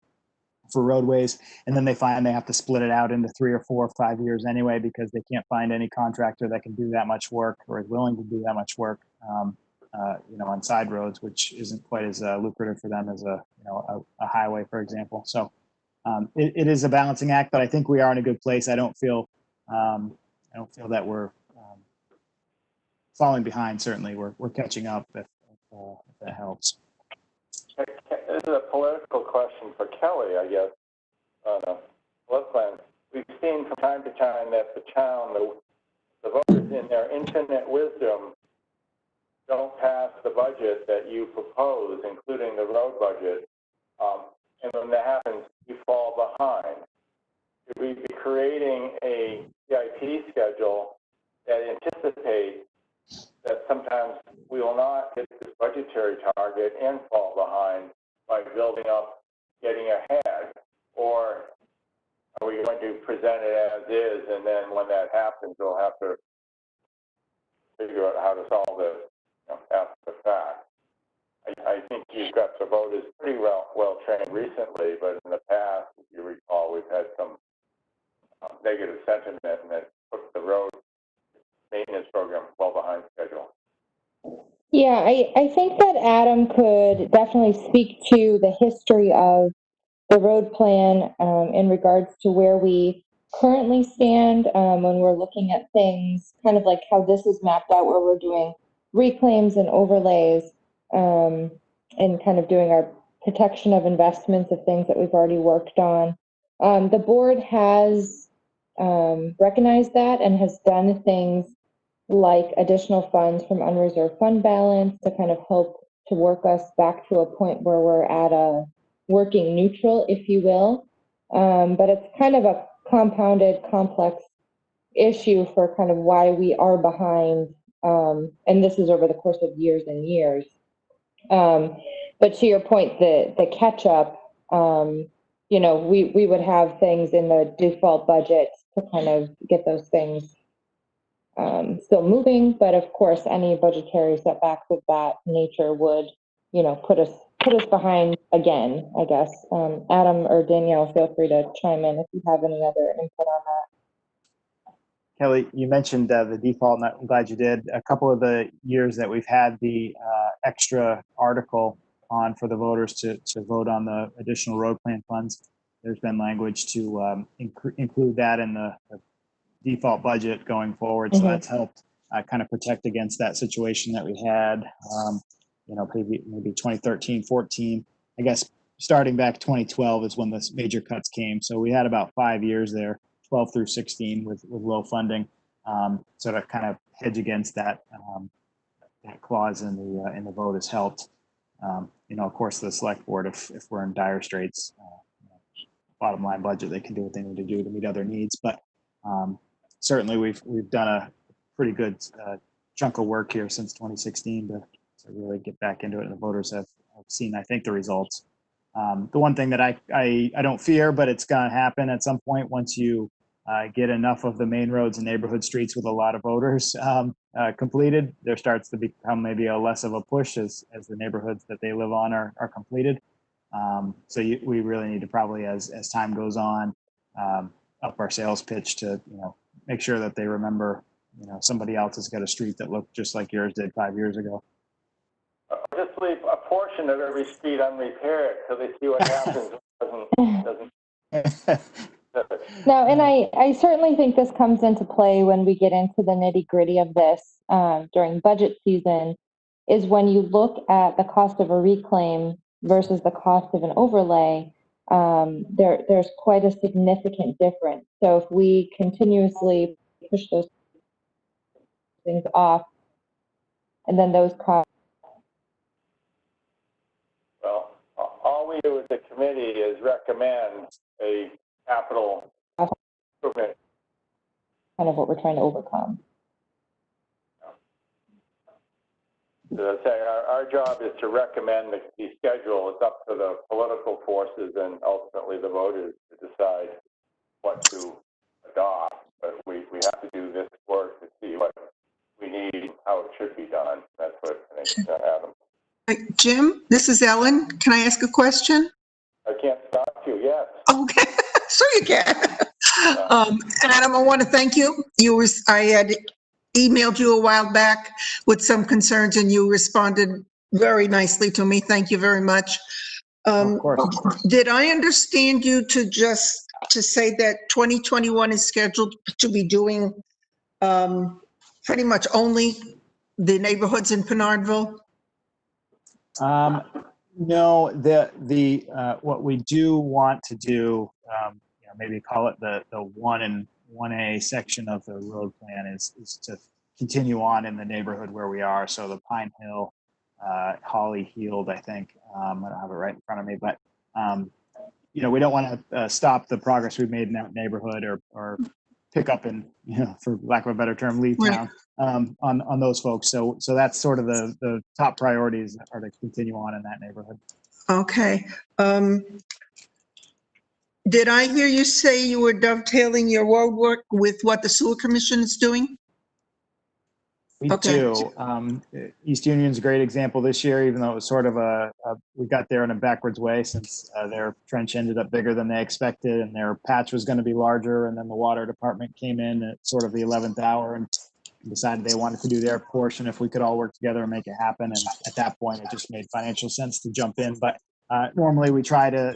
for roadways, and then they find they have to split it out into 3 or 4 or 5 years anyway, because they can't find any contractor that can do that much work or is willing to do that much work, on side roads, which isn't quite as lucrative for them as a highway, for example. So it is a balancing act, but I think we are in a good place. I don't feel that we're falling behind. Certainly, we're catching up if that helps. This is a political question for Kelly, I guess. Road plan. We've seen from time to time that the town, the voters in their infinite wisdom, don't pass the budget that you propose, including the road budget. And when that happens, you fall behind. Should we be creating a CIP schedule that anticipates that sometimes we will not hit this budgetary target and fall behind by building up, getting ahead, or are we going to present it as is, and then when that happens, we'll have to figure out how to solve it, after the fact. I think you've got the voters pretty well trained recently, but in the past, if you recall, we've had some negative sentiment, and that put the road maintenance program well behind schedule. Yeah, I think that Adam could definitely speak to the history of the road plan in regards to where we currently stand when we're looking at things, kind of like how this is mapped out, where we're doing reclaims and overlays and kind of doing our protection of investments of things that we've already worked on. The board has recognized that and has done things like additional funds from unreserved fund balance to kind of help to work us back to a point where we're at a working neutral, if you will. But it's kind of a compounded, complex issue for kind of why we are behind. And this is over the course of years and years. But to your point, the catch up, we would have things in the default budget to kind of get those things still moving, but of course, any budgetary setbacks of that nature would, put us behind again, I guess. Adam or Danielle, feel free to chime in if you have any other input on that. Kelly, you mentioned the default, and I'm glad you did. A couple of the years that we've had the extra article on for the voters to vote on the additional road plan funds, there's been language to include that in the default budget going forward. So that's helped kind of protect against that situation that we had, maybe 2013, 14. I guess starting back 2012 is when the major cuts came. So we had about 5 years there, 12 through 16 with low funding. So to kind of hedge against that, that clause in the vote has helped. Of course, the select board, if we're in dire straits, bottom line budget, they can do what they need to do to meet other needs. But certainly we've done a pretty good chunk of work here since 2016 to really get back into it, and the voters have seen, I think, the results. The one thing that I don't fear, but it's going to happen at some point once you get enough of the main roads and neighborhood streets with a lot of voters completed, there starts to become maybe a less of a push as the neighborhoods that they live on are completed. So we really need to probably, as time goes on, up our sales pitch to make sure that they remember somebody else has got a street that looked just like yours did 5 years ago. Just leave a portion of every street unrepaired so they see what happens. No, and I certainly think this comes into play when we get into the nitty gritty of this during budget season, is when you look at the cost of a reclaim versus the cost of an overlay, there's quite a significant difference. So if we continuously push those things off, and then those costs. Well, all we do as a committee is recommend a capital improvement. Kind of what we're trying to overcome. As I say, our job is to recommend the schedule. It's up to the political forces and ultimately the voters to decide what to adopt. But we have to do this work to see what we need, how it should be done. That's what I think, Adam. Jim, this is Ellen. Can I ask a question? I can't stop you, yes. Okay, sure you can. Adam, I want to thank you. I had emailed you a while back with some concerns and you responded very nicely to me. Thank you very much. Of course. Did I understand you to say that 2021 is scheduled to be doing pretty much only the neighborhoods in Pinardville? No, what we do want to do, maybe call it the 1 and 1A section of the road plan is to continue on in the neighborhood where we are. So the Pine Hill, Holly Heald, I think, I don't have it right in front of me, but we don't want to stop the progress we've made in that neighborhood or pick up and, for lack of a better term, leave Right. town on those folks. So that's sort of the top priorities are to continue on in that neighborhood. Okay. Did I hear you say you were dovetailing your road work with what the sewer commission is doing? We Okay. do. East Union's a great example this year, even though it was sort of we got there in a backwards way since their trench ended up bigger than they expected and their patch was going to be larger. And then the water department came in at sort of the 11th hour and decided they wanted to do their portion if we could all work together and make it happen. And at that point, it just made financial sense to jump in. But normally we try to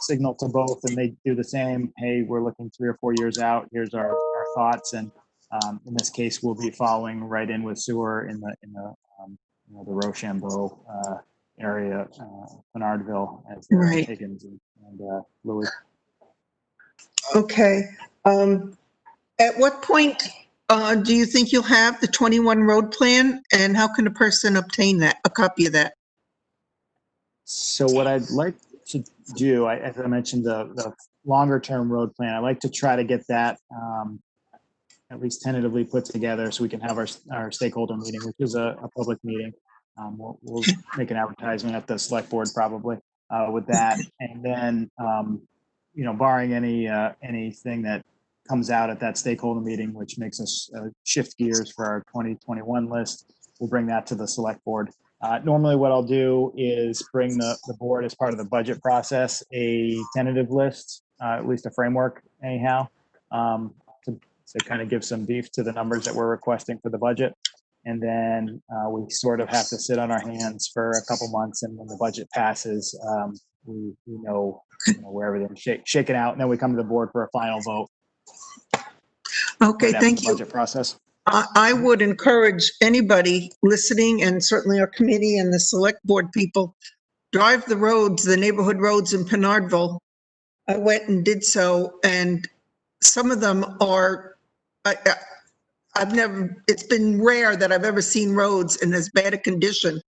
signal to both and they do the same. Hey, we're looking 3 or 4 years out. Here's our thoughts. And in this case, we'll be following right in with sewer in the Rochambeau area, Bernardville, as Right. Higgins and Louis. Okay. At what point do you think you'll have the 21 road plan, and how can a person obtain that, a copy of that? So what I'd like to do, as I mentioned, the longer term road plan, I'd like to try to get that at least tentatively put together so we can have our stakeholder meeting, which is a public meeting. We'll make an advertisement at the select board probably with that. And then, barring anything that comes out at that stakeholder meeting, which makes us shift gears for our 2021 list, we'll bring that to the select board. Normally what I'll do is bring the board as part of the budget process, a tentative list, at least a framework anyhow, to kind of give some beef to the numbers that we're requesting for the budget. And then we sort of have to sit on our hands for a couple months. And when the budget passes, we know where everything's shaken out. And then we come to the board for a final vote. Okay, right after thank the you. budget process. I would encourage anybody listening, and certainly our committee and the select board people, drive the roads, the neighborhood roads in Penardville. I went and did so, and some of them are, it's been rare that I've ever seen roads in as bad a condition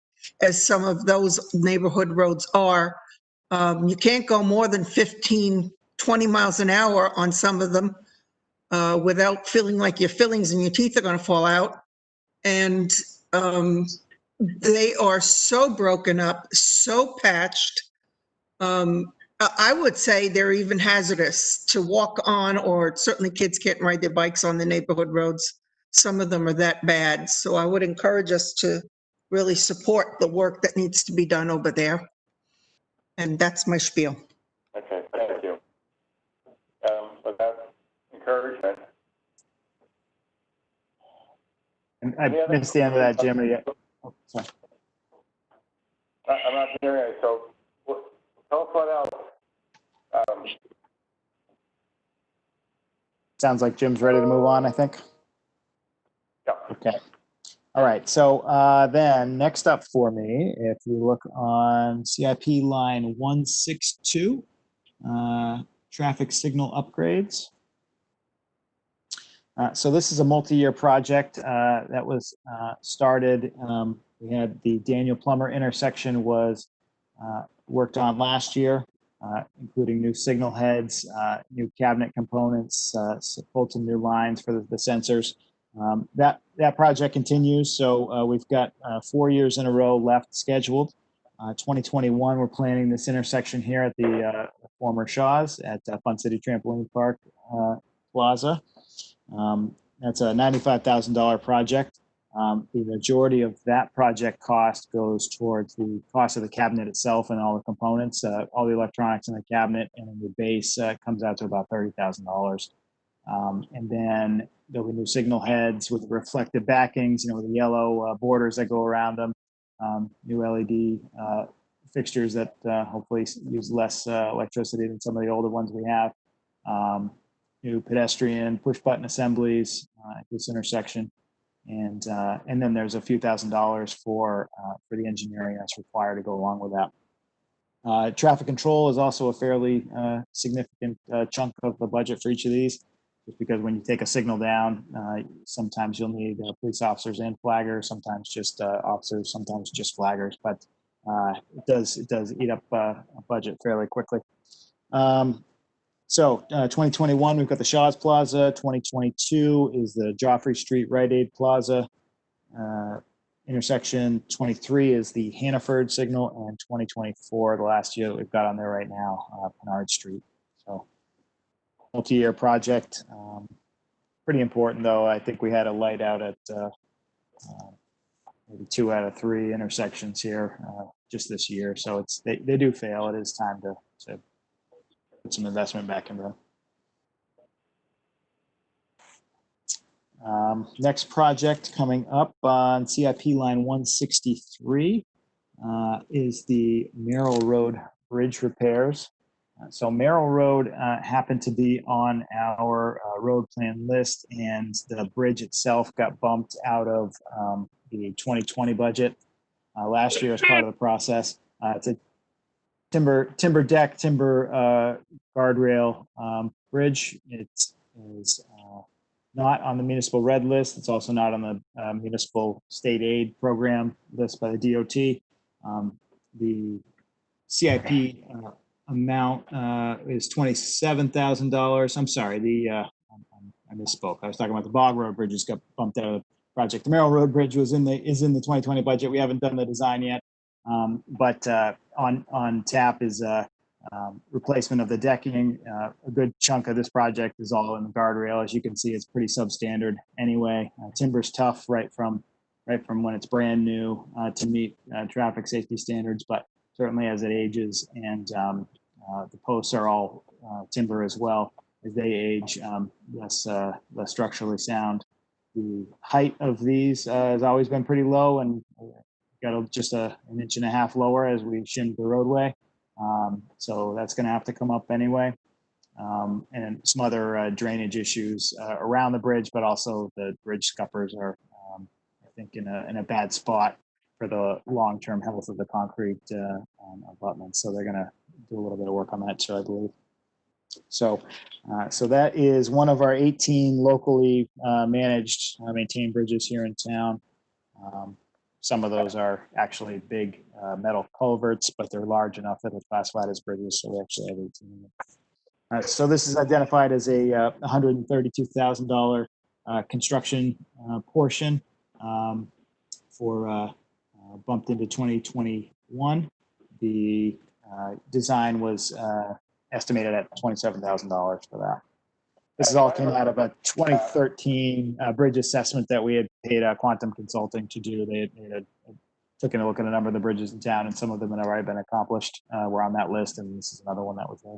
as some of those neighborhood roads are. You can't go more than 15, 20 miles an hour on some of them without feeling like your fillings and your teeth are going to fall out. And they are so broken up, so patched. I would say they're even hazardous to walk on, or certainly kids can't ride their bikes on the neighborhood roads. Some of them are that bad. So I would encourage us to really support the work that needs to be done over there. And that's my spiel. Okay, thank you. With that encouragement. And I missed the end of that, Jim. Oh, sorry. I'm not hearing it, so tell us what else. Sounds like Jim's ready to move on, I think. Yeah. Okay. All right. So then next up for me, if you look on CIP line 162, traffic signal upgrades. So this is a multi-year project that was started. We had the Daniel Plummer intersection was worked on last year, including new signal heads, new cabinet components, pulled some new lines for the sensors. That project continues. So we've got 4 years in a row left scheduled. 2021, we're planning this intersection here at the former Shaw's at Fun City Trampoline Park Plaza. That's a $95,000 project. The majority of that project cost goes towards the cost of the cabinet itself and all the components, all the electronics in the cabinet, and then the base comes out to about $30,000. And then there'll be new signal heads with reflective backings, with the yellow borders that go around them, new LED fixtures that hopefully use less electricity than some of the older ones we have. New pedestrian push button assemblies at this intersection. And then there's a few $1,000s for the engineering that's required to go along with that. Traffic control is also a fairly significant chunk of the budget for each of these, just because when you take a signal down, sometimes you'll need police officers and flaggers, sometimes just officers, sometimes just flaggers, but it does eat up a budget fairly quickly. So 2021, we've got the Shaw's Plaza. 2022 is the Joffrey Street Rite Aid Plaza intersection. 23 is the Hannaford signal, and 2024, the last year that we've got on there right now, Pinard Street. So multi-year project. Pretty important, though. I think we had a light out at maybe 2 out of 3 intersections here just this year. So it's they do fail. It is time to put some investment back into them. Next project coming up on CIP line 163 is the Merrill Road Bridge repairs. So Merrill Road happened to be on our road plan list, and the bridge itself got bumped out of the 2020 budget last year as part of the process. It's a timber deck, timber guardrail bridge. It is not on the municipal red list. It's also not on the municipal state aid program list by the DOT. The CIP amount is $27,000. I'm sorry, I misspoke. I was talking about the Bog Road bridges got bumped out of the project. The Merrill Road Bridge is in the 2020 budget. We haven't done the design yet, but on tap is replacement of the decking. A good chunk of this project is all in the guardrail. As you can see, it's pretty substandard anyway. Timber's tough right from when it's brand new to meet traffic safety standards, but certainly as it ages, and the posts are all timber as well. As they age, less structurally sound. The height of these has always been pretty low, and got just an inch and a half lower as we shimmed the roadway. So that's going to have to come up anyway. And some other drainage issues around the bridge, but also the bridge scuppers are, I think, in a bad spot for the long-term health of the concrete abutments. So they're going to do a little bit of work on that too, I believe. So that is one of our 18 locally managed, maintained bridges here in town. Some of those are actually big metal culverts, but they're large enough that they're classified as bridges. So we actually have 18 of them. So this is identified as a $132,000 construction portion for bumped into 2021. The design was estimated at $27,000 for that. This is all came out of a 2013 bridge assessment that we had paid Quantum Consulting to do. They took a look at a number of the bridges in town, and some of them had already been accomplished. We're on that list, and this is another one that was there.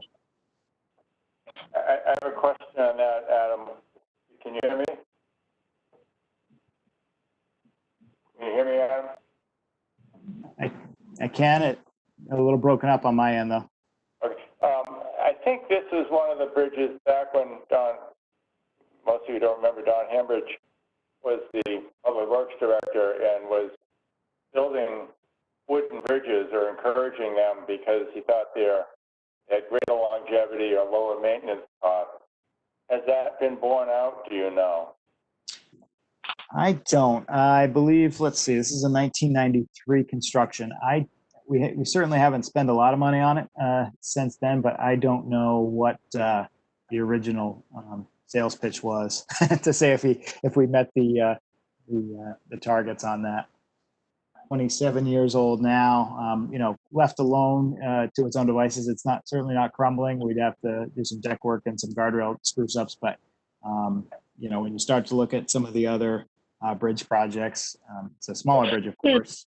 I have a question on that, Adam. Can you hear me? Can you hear me, Adam? I can. It a little broken up on my end, though. Okay. I think this is one of the bridges back when most of you don't remember, Don Hambridge was the Public Works Director and was building wooden bridges or encouraging them because he thought they had greater longevity or lower maintenance costs. Has that been borne out, do you know? I don't. I believe, let's see, this is a 1993 construction. We certainly haven't spent a lot of money on it since then, but I don't know what the original sales pitch was to say if we met the targets on that. 27 years old now, left alone to its own devices. It's certainly not crumbling. We'd have to do some deck work and some guardrail spruce ups, but when you start to look at some of the other bridge projects, it's a smaller bridge, of course.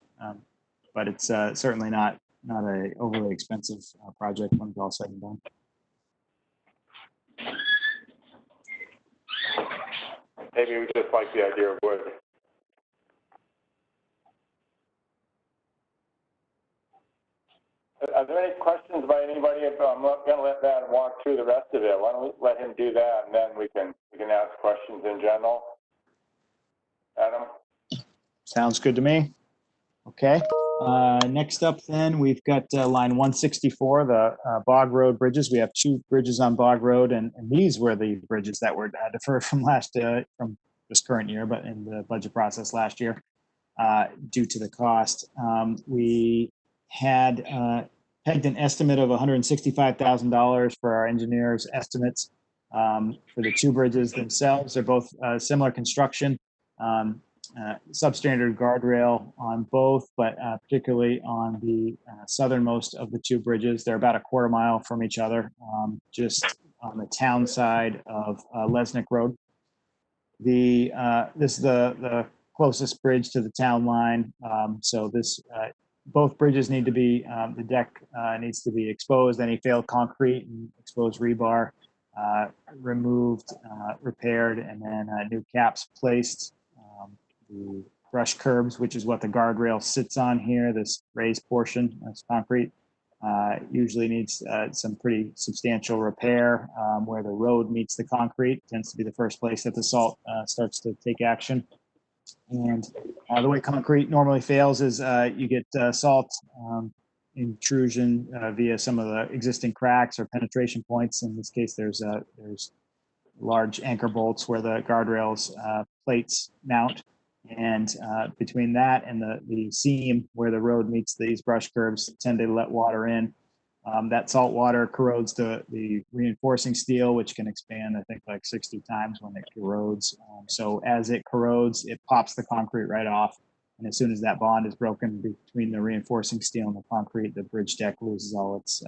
But it's certainly not a overly expensive project when it's all said and done. Maybe we just like the idea of wood. Are there any questions by anybody? I'm not going to let Adam walk through the rest of it. Why don't we let him do that, and then we can ask questions in general. Adam? Sounds good to me. Okay. Next up, then, we've got line 164, the Bog Road bridges. We have 2 bridges on Bog Road, and these were the bridges that were deferred from from this current year, but in the budget process last year, due to the cost. We had pegged an estimate of $165,000 for our engineers' estimates for the two bridges themselves. They're both similar construction, substandard guardrail on both, but particularly on the southernmost of the two bridges. They're about a quarter mile from each other, just on the town side of Lesnick Road. This is the closest bridge to the town line. So both bridges need to be, the deck needs to be exposed, any failed concrete and exposed rebar removed, repaired, and then new caps placed. The brush curbs, which is what the guardrail sits on here, this raised portion, that's concrete, usually needs some pretty substantial repair. Where the road meets the concrete tends to be the first place that the salt starts to take action. And the way concrete normally fails is you get salt intrusion via some of the existing cracks or penetration points. In this case, there's large anchor bolts where the guardrails plates mount. And between that and the seam where the road meets these brush curbs tend to let water in. That salt water corrodes the reinforcing steel, which can expand, I think, like 60 times when it corrodes. So as it corrodes, it pops the concrete right off. And as soon as that bond is broken between the reinforcing steel and the concrete, the bridge deck loses all its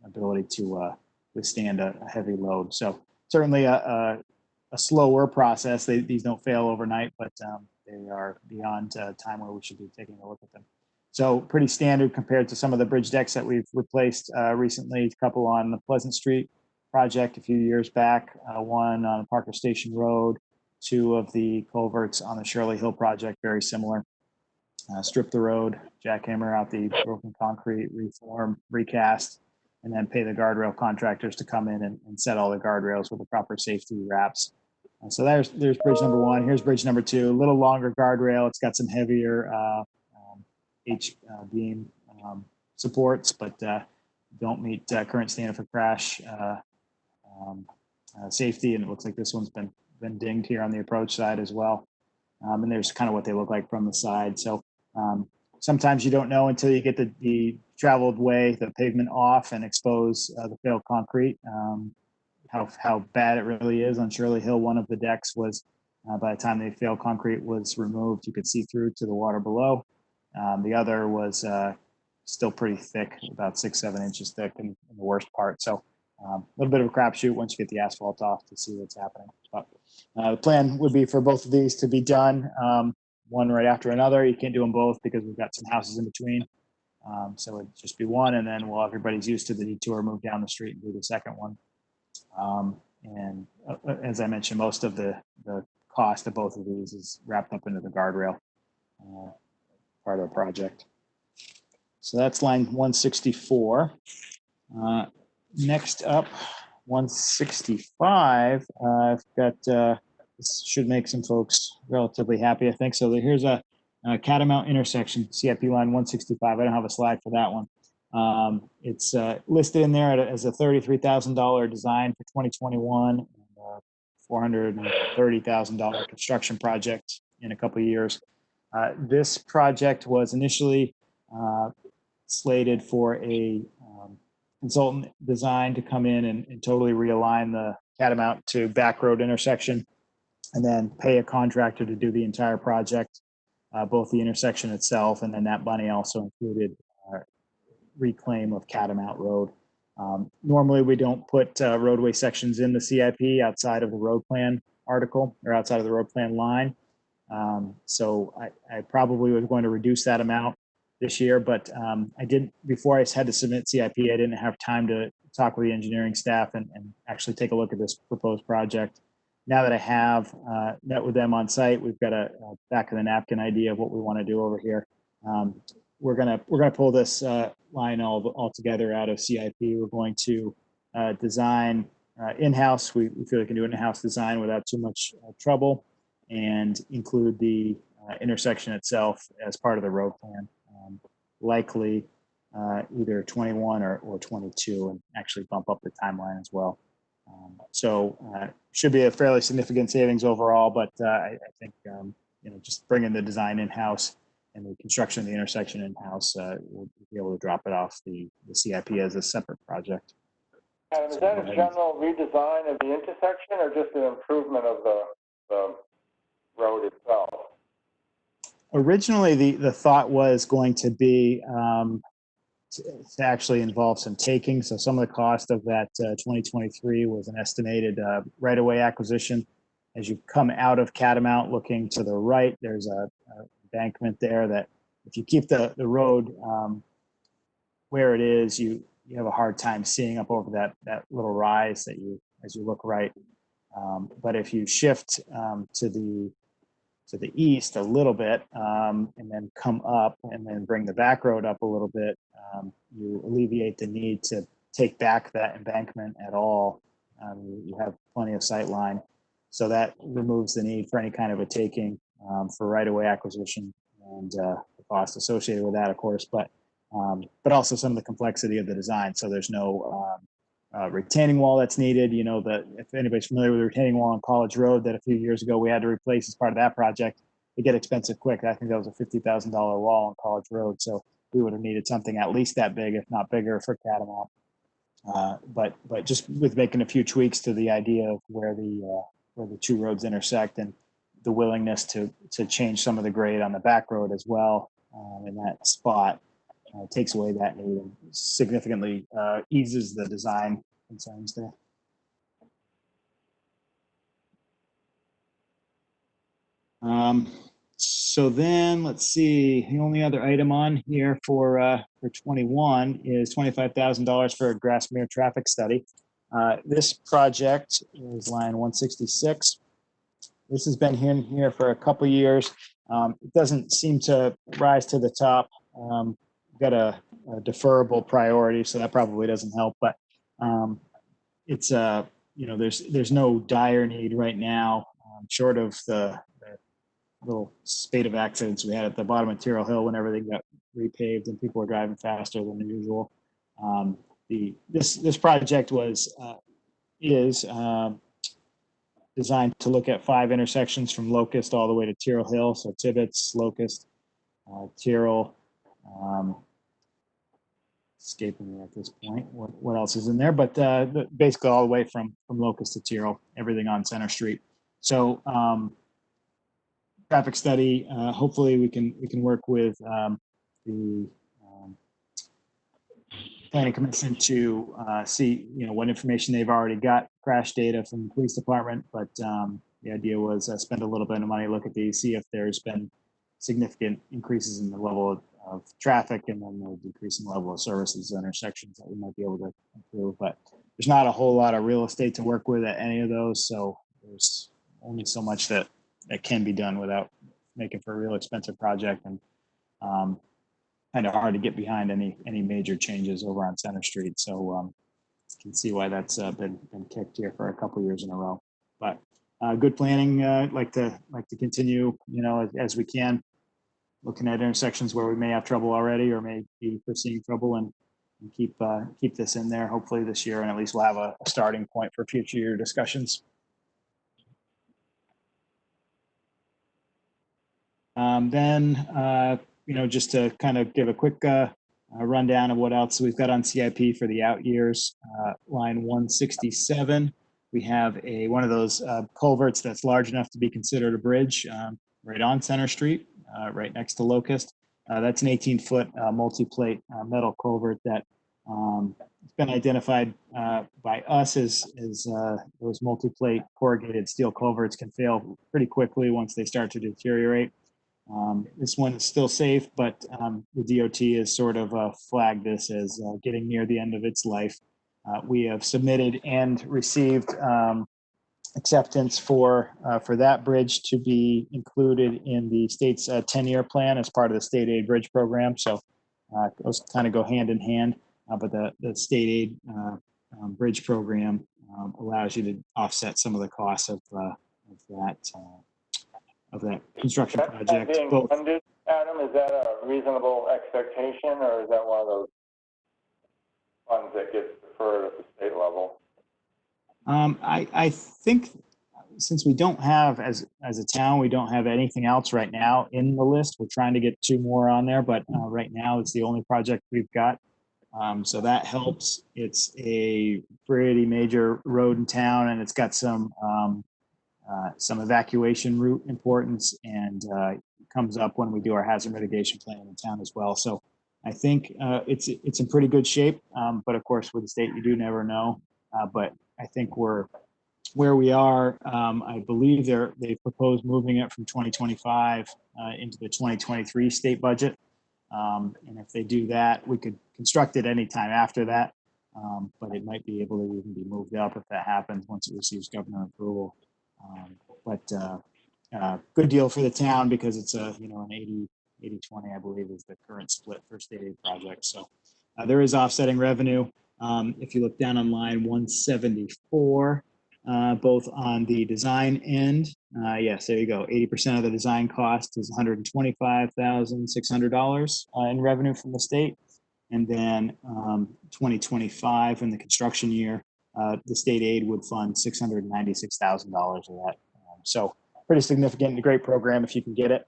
ability to withstand a heavy load. So certainly a slower process. These don't fail overnight, but they are beyond time where we should be taking a look at them. So pretty standard compared to some of the bridge decks that we've replaced recently. A couple on the Pleasant Street project a few years back, one on Parker Station Road, two of the culverts on the Shirley Hill project, very similar. Strip the road, jackhammer out the broken concrete, reform, recast, and then pay the guardrail contractors to come in and set all the guardrails with the proper safety wraps. So there's bridge number one. Here's bridge number two, a little longer guardrail. It's got some heavier beam supports, but don't meet current standard for crash safety. And it looks like this one's been dinged here on the approach side as well. And there's kind of what they look like from the side. So sometimes you don't know until you get the traveled way, the pavement off, and expose the failed concrete. How bad it really is on Shirley Hill. One of the decks was, by the time the failed concrete was removed, you could see through to the water below. The other was still pretty thick, about 6-7 inches thick in the worst part. So a little bit of a crapshoot once you get the asphalt off to see what's happening. But the plan would be for both of these to be done, one right after another. You can't do them both because we've got some houses in between. So it'd just be one, and then while everybody's used to the detour, move down the street and do the second one. And as I mentioned, most of the cost of both of these is wrapped up into the guardrail part of the project. So that's line 164. Next up, 165. I've got, this should make some folks relatively happy, I think. So here's a Catamount intersection, CIP line 165. I don't have a slide for that one. It's listed in there as a $33,000 design for 2021, and $430,000 construction project in a couple of years. This project was initially slated for a consultant design to come in and totally realign the Catamount to back road intersection, and then pay a contractor to do the entire project, both the intersection itself, and then that money also included reclaim of Catamount Road. Normally, we don't put roadway sections in the CIP outside of the road plan article or outside of the road plan line. So I probably was going to reduce that amount this year, but I didn't, before I had to submit CIP, I didn't have time to talk with the engineering staff and actually take a look at this proposed project. Now that I have met with them on site, we've got a back of the napkin idea of what we want to do over here. We're gonna pull this line all together out of CIP. We're going to design in-house. We feel we can do an in-house design without too much trouble, and include the intersection itself as part of the road plan. Likely either 21 or 22, and actually bump up the timeline as well. So should be a fairly significant savings overall, but I think just bringing the design in-house and the construction of the intersection in-house, we'll be able to drop it off the CIP as a separate project. Adam, is that a general redesign of the intersection or just an improvement of the road itself? Originally, the thought was going to be to actually involve some taking. So some of the cost of that 2023 was an estimated right-of-way acquisition. As you come out of Catamount looking to the right, there's a embankment there that if you keep the road where it is, you have a hard time seeing up over that little rise that as you look right. But if you shift to the east a little bit and then come up and then bring the back road up a little bit, you alleviate the need to take back that embankment at all. You have plenty of sight line. So that removes the need for any kind of a taking for right-of-way acquisition and the cost associated with that, of course, but also some of the complexity of the design. So there's no retaining wall that's needed. You know, if anybody's familiar with the retaining wall on College Road that a few years ago we had to replace as part of that project, it get expensive quick. I think that was a $50,000 wall on College Road. So we would have needed something at least that big, if not bigger, for Catamount. But just with making a few tweaks to the idea of where the two roads intersect and the willingness to change some of the grade on the back road as well in that spot takes away that need and significantly eases the design concerns there. So then let's see, the only other item on here for 21 is $25,000 for a Grassmere traffic study. This project is line 166. This has been here for a couple years. It doesn't seem to rise to the top. We've got a deferrable priority, so that probably doesn't help, but it's there's no dire need right now, short of the little spate of accidents we had at the bottom of Tyrrell Hill when everything got repaved and people were driving faster than usual. This project is designed to look at 5 intersections from Locust all the way to Tyrrell Hill. So Tibbetts, Locust, Tyrrell, escaping me at this point. What else is in there? But basically all the way from Locust to Tyrrell, everything on Center Street. So traffic study. Hopefully we can work with the Planning Commission to see what information they've already got, crash data from the police department. But the idea was spend a little bit of money, look at these, see if there's been significant increases in the level of traffic and then the decreasing level of services intersections that we might be able to improve. But there's not a whole lot of real estate to work with at any of those, so there's only so much that can be done without making for a real expensive project, and kind of hard to get behind any major changes over on Center Street. So you can see why that's been kicked here for a couple years in a row. But good planning. Like to continue, as we can, looking at intersections where we may have trouble already or may be foreseeing trouble, and keep this in there hopefully this year, and at least we'll have a starting point for future year discussions. Then, just to kind of give a quick rundown of what else we've got on CIP for the out years. Line 167, we have one of those culverts that's large enough to be considered a bridge right on Center Street, right next to Locust. That's an 18-foot multi-plate metal culvert that has been identified by us as those multi-plate corrugated steel culverts can fail pretty quickly once they start to deteriorate. This one is still safe, but the DOT has sort of flagged this as getting near the end of its life. We have submitted and received acceptance for that bridge to be included in the state's 10-year plan as part of the state aid bridge program. So those kind of go hand in hand, but the state aid bridge program allows you to offset some of the costs of that construction project. Being funded, Adam, is that a reasonable expectation, or is that one of those funds that gets deferred at the state level? I think since we don't have, as a town, we don't have anything else right now in the list. We're trying to get 2 more on there, but right now it's the only project we've got. So that helps. It's a pretty major road in town, and it's got some evacuation route importance, and comes up when we do our hazard mitigation plan in town as well. So I think it's in pretty good shape, but of course with the state you do never know. But I think we're where we are. I believe they've proposed moving it from 2025 into the 2023 state budget. And if they do that, we could construct it anytime after that. But it might be able to even be moved up if that happens once it receives governor approval. Good deal for the town because it's an 80-20, I believe, is the current split for state aid projects. So there is offsetting revenue. If you look down on line 174, both on the design end, yes, there you go. 80% of the design cost is $125,600 in revenue from the state. And then 2025 in the construction year, the state aid would fund $696,000 of that. So pretty significant and a great program if you can get it.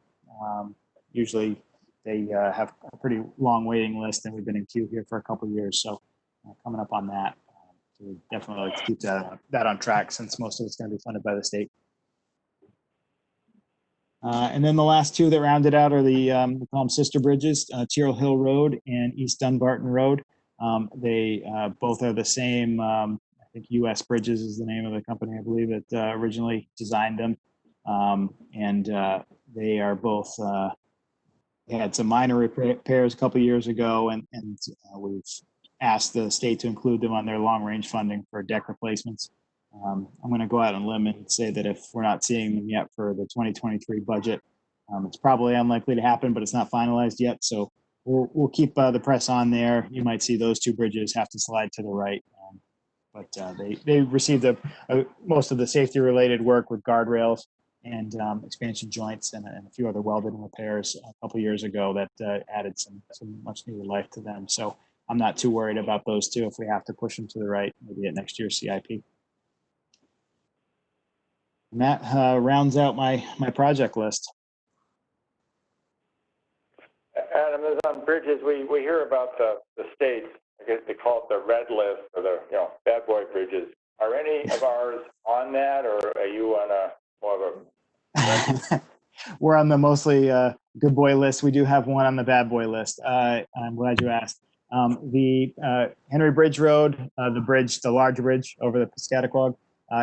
Usually they have a pretty long waiting list, and we've been in queue here for a couple of years. So coming up on that, so we definitely like to keep that on track since most of it's going to be funded by the state. And then the last 2 that rounded out are the we call them sister bridges, Tyrrell Hill Road and East Dunbarton Road. They both are the same. I think US Bridges is the name of the company, I believe, that originally designed them. And they are both, they had some minor repairs a couple of years ago, and we've asked the state to include them on their long range funding for deck replacements. I'm going to go out on a limb and say that if we're not seeing them yet for the 2023 budget, it's probably unlikely to happen, but it's not finalized yet. So we'll keep the press on there. You might see those 2 bridges have to slide to the right. But they received most of the safety related work with guardrails and expansion joints and a few other welding repairs a couple of years ago that added some much needed life to them. So I'm not too worried about those 2 if we have to push them to the right, maybe at next year's CIP. And that rounds out my project list. Adam, as on bridges, we hear about the states, I guess they call it the red list or the bad boy bridges. Are any of ours on that, or are you on a more of a? We're on the mostly good boy list. We do have one on the bad boy list. I'm glad you asked. The Henry Bridge Road, the large bridge over the Piscataquag,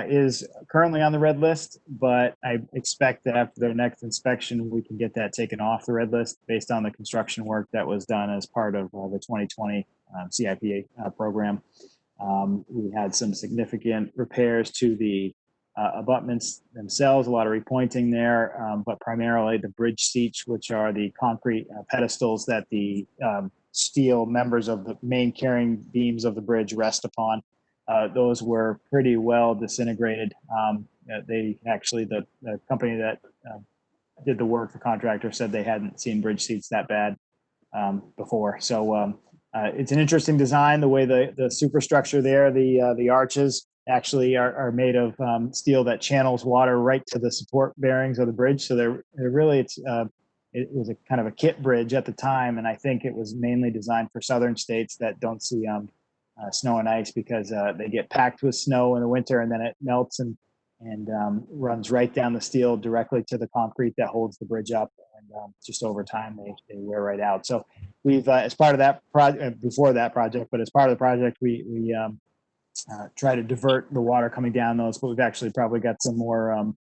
is currently on the red list, but I expect that after their next inspection, we can get that taken off the red list based on the construction work that was done as part of the 2020 CIP program. We had some significant repairs to the abutments themselves, a lot of repointing there, but primarily the bridge seats, which are the concrete pedestals that the steel members of the main carrying beams of the bridge rest upon. Those were pretty well disintegrated. They actually, the company that did the work, the contractor, said they hadn't seen bridge seats that bad before. So it's an interesting design, the way the superstructure there, the arches actually are made of steel that channels water right to the support bearings of the bridge. So they're really, it was a kind of a kit bridge at the time, and I think it was mainly designed for southern states that don't see snow and ice, because they get packed with snow in the winter and then it melts and runs right down the steel directly to the concrete that holds the bridge up, and just over time they wear right out. So we've as part of that project, before that project, but as part of the project, we try to divert the water coming down those, but we've actually probably got some more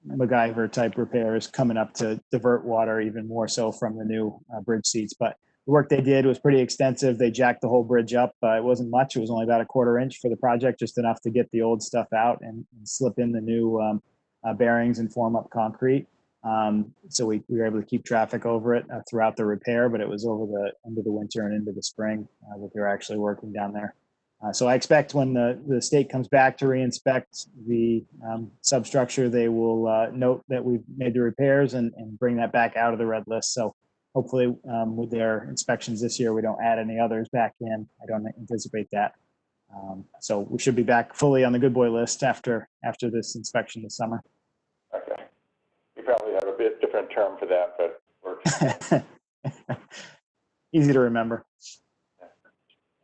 MacGyver type repairs coming up to divert water even more so from the new bridge seats. But the work they did was pretty extensive. They jacked the whole bridge up. It wasn't much. It was only about a 1/4 inch for the project, just enough to get the old stuff out and slip in the new bearings and form up concrete. So we were able to keep traffic over it throughout the repair, but it was over the end of the winter and into the spring that they were actually working down there. So I expect when the state comes back to re-inspect the substructure, they will note that we've made the repairs and bring that back out of the red list. So hopefully with their inspections this year, we don't add any others back in. I don't anticipate that. So we should be back fully on the good boy list after this inspection this summer. Okay. You probably have a bit different term for that, but works. Easy to remember.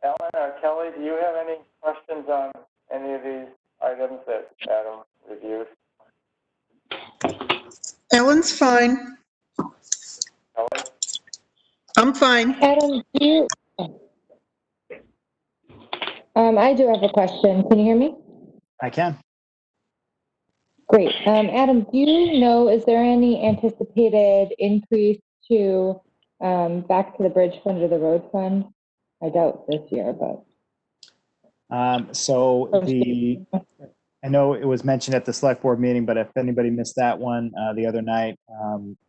Alan or Kelly, do you have any questions on any of these items that Adam reviewed? Ellen's fine. Kelly? I'm fine. Adam, do you? I do have a question. Can you hear me? I can. Great. Adam, do you know, is there any anticipated increase to back to the bridge fund or the road fund? I doubt this year, but. I know it was mentioned at the select board meeting, but if anybody missed that one the other night,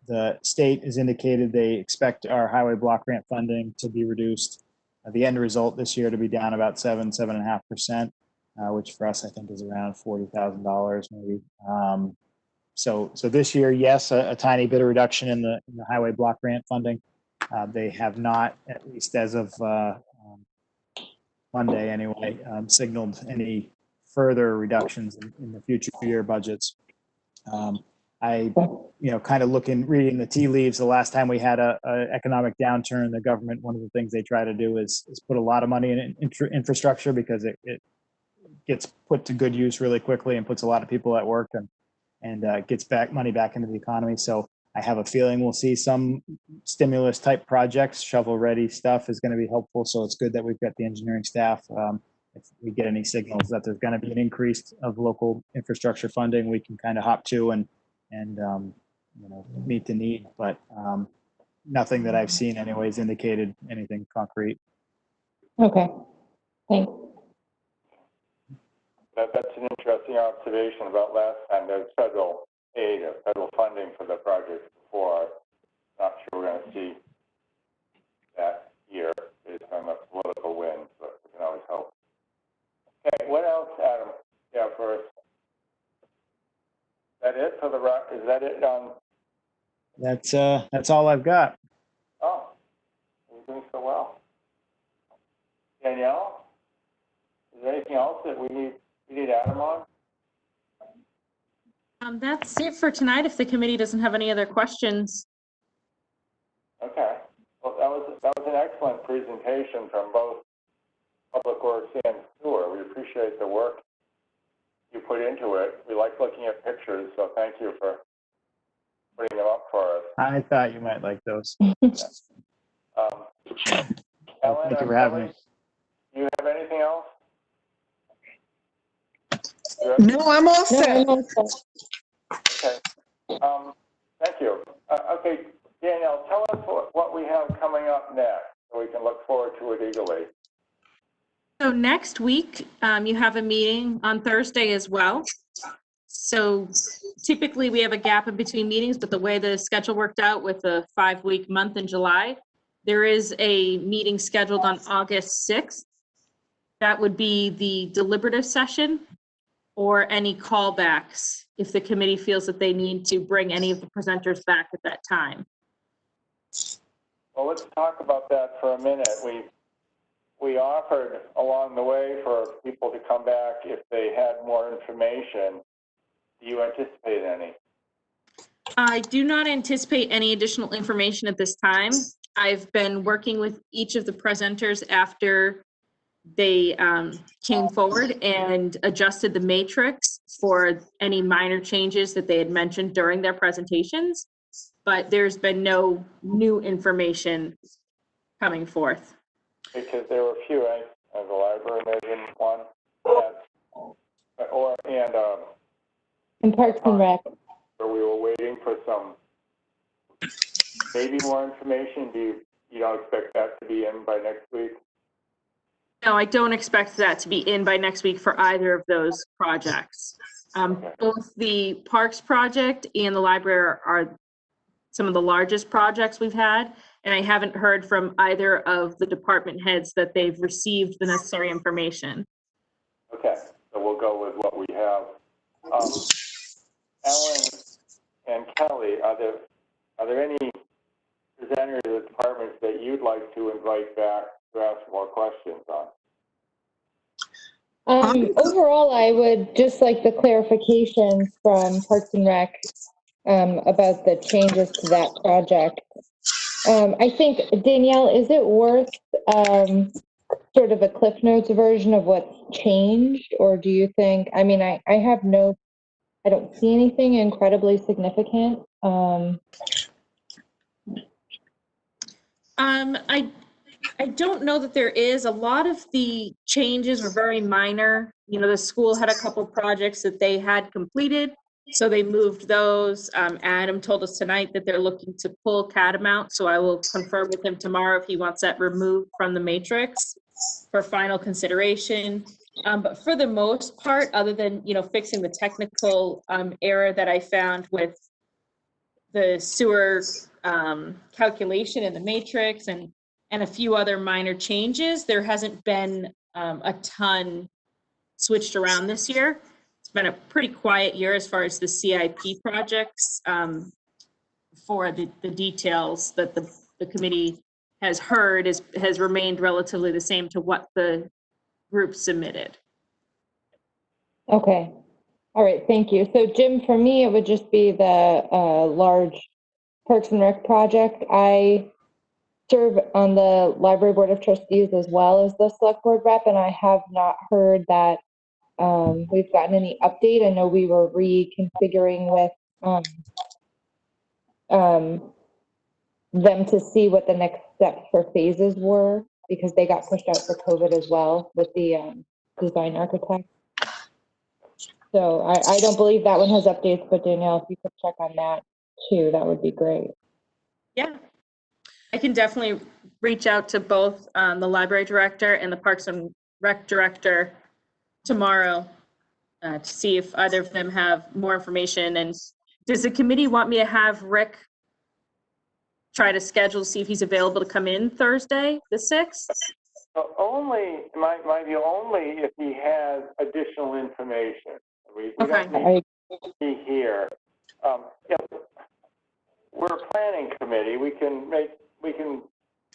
the state has indicated they expect our highway block grant funding to be reduced. The end result this year to be down about 7.5%, which for us I think is around $40,000 maybe. So this year, yes, a tiny bit of reduction in the highway block grant funding. They have not, at least as of Monday anyway, signaled any further reductions in the future year budgets. I, kind of reading the tea leaves, the last time we had a economic downturn, the government, one of the things they try to do is put a lot of money in infrastructure because it gets put to good use really quickly and puts a lot of people at work and gets money back into the economy. So I have a feeling we'll see some stimulus type projects, shovel ready stuff is going to be helpful. So it's good that we've got the engineering staff. If we get any signals that there's going to be an increase of local infrastructure funding, we can kind of hop to and meet the need. But nothing that I've seen anyways indicated anything concrete. Okay, thanks. That's an interesting observation about last time. There's federal aid or federal funding for the project before. I'm not sure we're going to see that year based on the political winds, but we can always hope. Okay, what else, Adam? Yeah, first. Is that it for the rock? Is that it on? That's all I've got. Oh, you're doing so well. Danielle, is there anything else that we need Adam on? That's it for tonight. If the committee doesn't have any other questions. Okay. Well, that was an excellent presentation from both Public Works and Sewer. We appreciate the work you put into it. We like looking at pictures, so thank you for putting them up for us. I thought you might like those. Ellen, Thank you for having me. Do you have anything else? No, I'm all set. Okay. Thank you. Okay, Danielle, tell us what we have coming up next so we can look forward to it eagerly. So next week, you have a meeting on Thursday as well. So typically we have a gap in between meetings, but the way the schedule worked out with a 5-week month in July, there is a meeting scheduled on August 6th. That would be the deliberative session or any callbacks if the committee feels that they need to bring any of the presenters back at that time. Well, let's talk about that for a minute. We offered along the way for people to come back if they had more information. Do you anticipate any? I do not anticipate any additional information at this time. I've been working with each of the presenters after they came forward and adjusted the matrix for any minor changes that they had mentioned during their presentations, but there's been no new information coming forth. Because there were a few, right? The library maybe one, And Parks and Rec. where we were waiting for some maybe more information. You don't expect that to be in by next week? No, I don't expect that to be in by next week for either of those projects. Both the Parks project and the library are some of the largest projects we've had, and I haven't heard from either of the department heads that they've received the necessary information. Okay, so we'll go with what we have. Ellen and Kelly, are there any presenters of the departments that you'd like to invite back to ask more questions on? Overall, I would just like the clarifications from Parks and Rec about the changes to that project. I think, Danielle, is it worth sort of a Cliff Notes version of what's changed? Or do you think, I mean, I have no, I don't see anything incredibly significant. I don't know that there is. A lot of the changes were very minor. You know, the school had a couple projects that they had completed, so they moved those. Adam told us tonight that they're looking to pull Catamount, so I will confirm with him tomorrow if he wants that removed from the matrix for final consideration. But for the most part, other than, you know, fixing the technical error that I found with the sewer calculation in the matrix and a few other minor changes, there hasn't been a ton switched around this year. It's been a pretty quiet year as far as the CIP projects for the details that the committee has heard has remained relatively the same to what the group submitted. Okay. All right. Thank you. So Jim, for me, it would just be the large Parks and Rec project. I serve on the Library Board of Trustees as well as the Select Board rep, and I have not heard that we've gotten any update. I know we were reconfiguring with them to see what the next steps for phases were, because they got pushed out for COVID as well with the design architect. So I don't believe that one has updates, but Danielle, if you could check on that too, that would be great. Yeah, I can definitely reach out to both the library director and the Parks and Rec director tomorrow to see if either of them have more information. And does the committee want me to have Rick try to schedule, see if he's available to come in Thursday, the 6th? Only, my view, only if he has additional information. We Okay. don't need to be here. You know, we're a planning committee. We can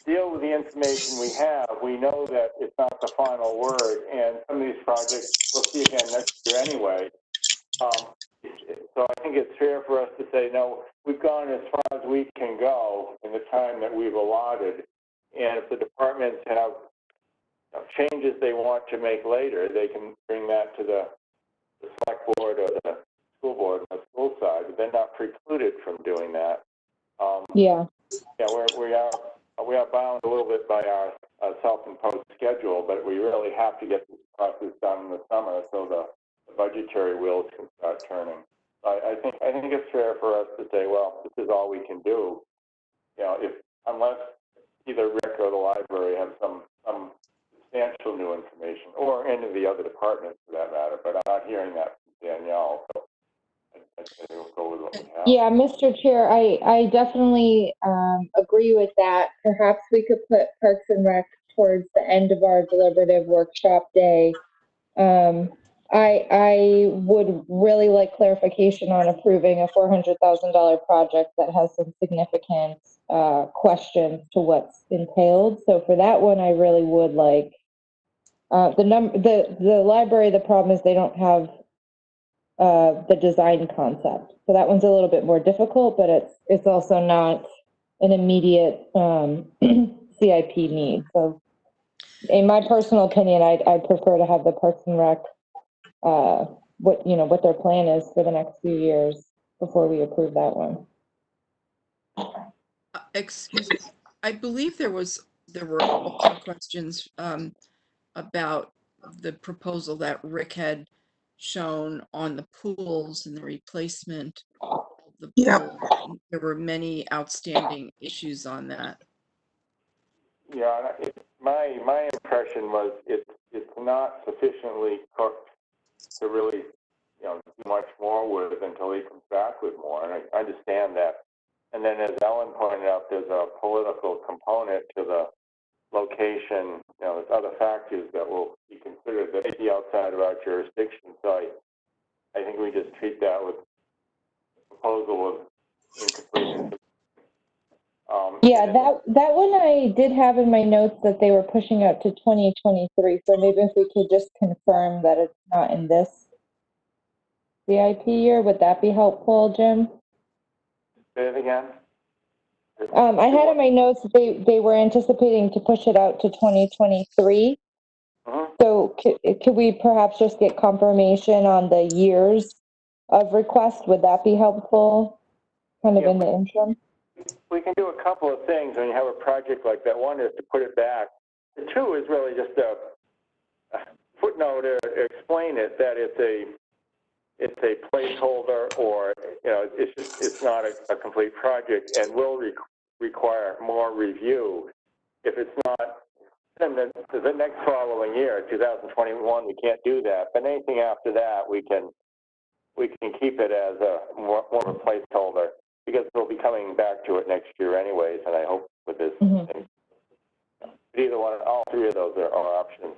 deal with the information we have. We know that it's not the final word, and some of these projects we'll see again next year anyway. So I think it's fair for us to say, no, we've gone as far as we can go in the time that we've allotted. And if the departments have changes they want to make later, they can bring that to the select board or the school board on the school side, but they're not precluded from doing that. Yeah. Yeah, we are bound a little bit by our self-imposed schedule, but we really have to get this process done in the summer so the budgetary wheels can start turning. I think it's fair for us to say, well, this is all we can do. You know, unless either Rick or the library have some substantial new information, or any of the other departments for that matter, but I'm not hearing that from Danielle, so I think we'll go with what we have. Yeah, Mr. Chair, I definitely agree with that. Perhaps we could put Parks and Rec towards the end of our deliberative workshop day. I would really like clarification on approving a $400,000 project that has some significant questions to what's entailed. So for that one, I really would like the library. The problem is they don't have the design concept. So that one's a little bit more difficult, but it's also not an immediate CIP need. So in my personal opinion, I'd prefer to have the Parks and Rec what their plan is for the next few years before we approve that one. Excuse me. I believe there were also questions about the proposal that Rick had shown on the pools and the replacement of the pool. There were many outstanding issues on that. Yeah, my impression was it's not sufficiently cooked to really, do much more with until he comes back with more, and I understand that. And then, as Ellen pointed out, there's a political component to the location. There's other factors that will be considered that may be outside of our jurisdiction. So I think we just treat that with proposal of incompleteness. Yeah, that one I did have in my notes that they were pushing out to 2023. So maybe if we could just confirm that it's not in this CIP year, would that be helpful, Jim? Say it again? I had in my notes that they were anticipating to push it out to 2023. Mhm. So could we perhaps just get confirmation on the years of request? Would that be helpful, kind of Yeah, in the interim? We can do a couple of things when you have a project like that. One is to put it back. The two is really just a footnote to explain it, that it's a placeholder, or, you know, it's not a complete project and will require more review. If it's not, then the next following year, 2021, we can't do that. But anything after that, we can keep it as more of a placeholder, because we'll be coming back to it next year anyways, and I hope with this thing. Either one, all three of those are options.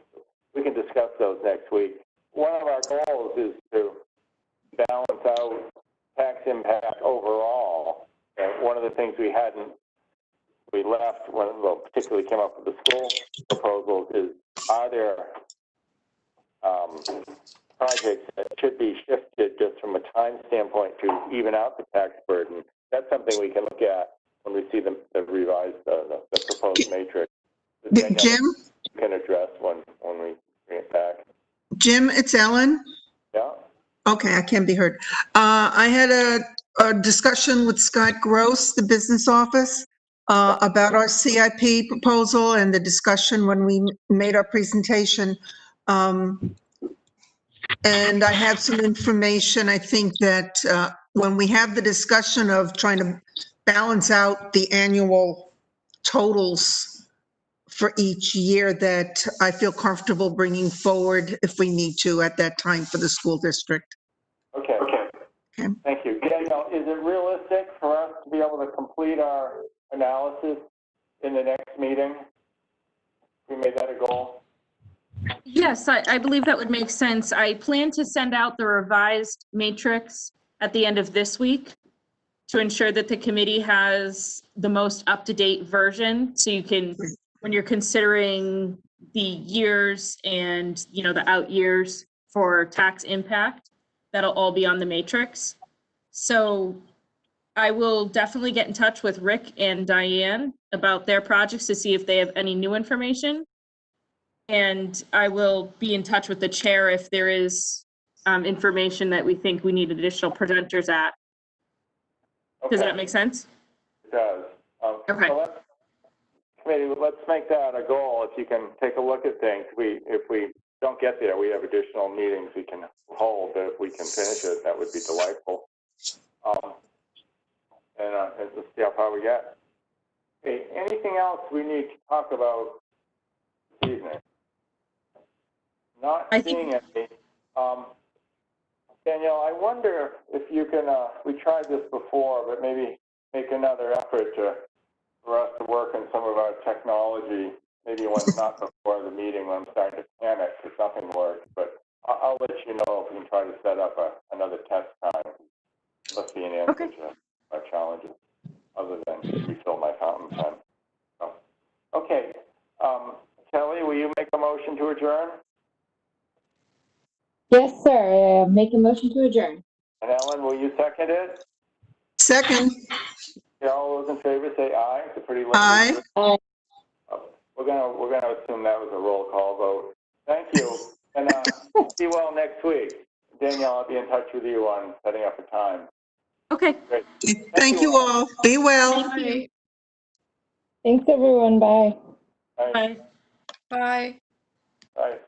We can discuss those next week. One of our goals is to balance out tax impact overall. And one of the things we left when, well, particularly came up with the school proposals is, are there projects that should be shifted just from a time standpoint to even out the tax burden? That's something we can look at when we see the revised, the proposed matrix. Jim? You can address when we bring it back. Jim, it's Ellen. Yeah? Okay, I can't be heard. I had a discussion with Scott Gross, the business office, about our CIP proposal and the discussion when we made our presentation. And I have some information. I think that when we have the discussion of trying to balance out the annual totals for each year, that I feel comfortable bringing forward if we need to at that time for the school district. Okay. Thank you. Danielle, is it realistic for us to be able to complete our analysis in the next meeting? We made that a goal? Yes, I believe that would make sense. I plan to send out the revised matrix at the end of this week to ensure that the committee has the most up-to-date version. So you can, when you're considering the years and, you know, the out years for tax impact, that'll all be on the matrix. So I will definitely get in touch with Rick and Diane about their projects to see if they have any new information. And I will be in touch with the chair if there is information that we think we need additional presenters at. Does that make sense? It does. Okay. So let's make that a goal. If you can take a look at things, if we don't get there, we have additional meetings we can hold. If we can finish it, that would be delightful. And let's see how far we get. Okay, anything else we need to talk about this evening? Not seeing any. Danielle, I wonder if you can, we tried this before, but maybe make another effort for us to work on some of our technology, maybe when not before the meeting when I'm starting to panic if nothing works. But I'll let you know if we can try to set up another test time. Must be an answer to our challenges other than refill my fountain pen. So, okay. Kelly, will you make a motion to adjourn? Yes, sir. Make a motion to adjourn. And Ellen, will you second it? Second. Yeah, all those in favor say aye. It's a pretty limited. Aye. Aye. We're gonna assume that was a roll call vote. Thank you, and see you all next week. Danielle, I'll be in touch with you on setting up a time. Okay. Great. Thank you all. Be well. Bye. Thanks, everyone. Bye. Bye. Bye. Bye. Bye.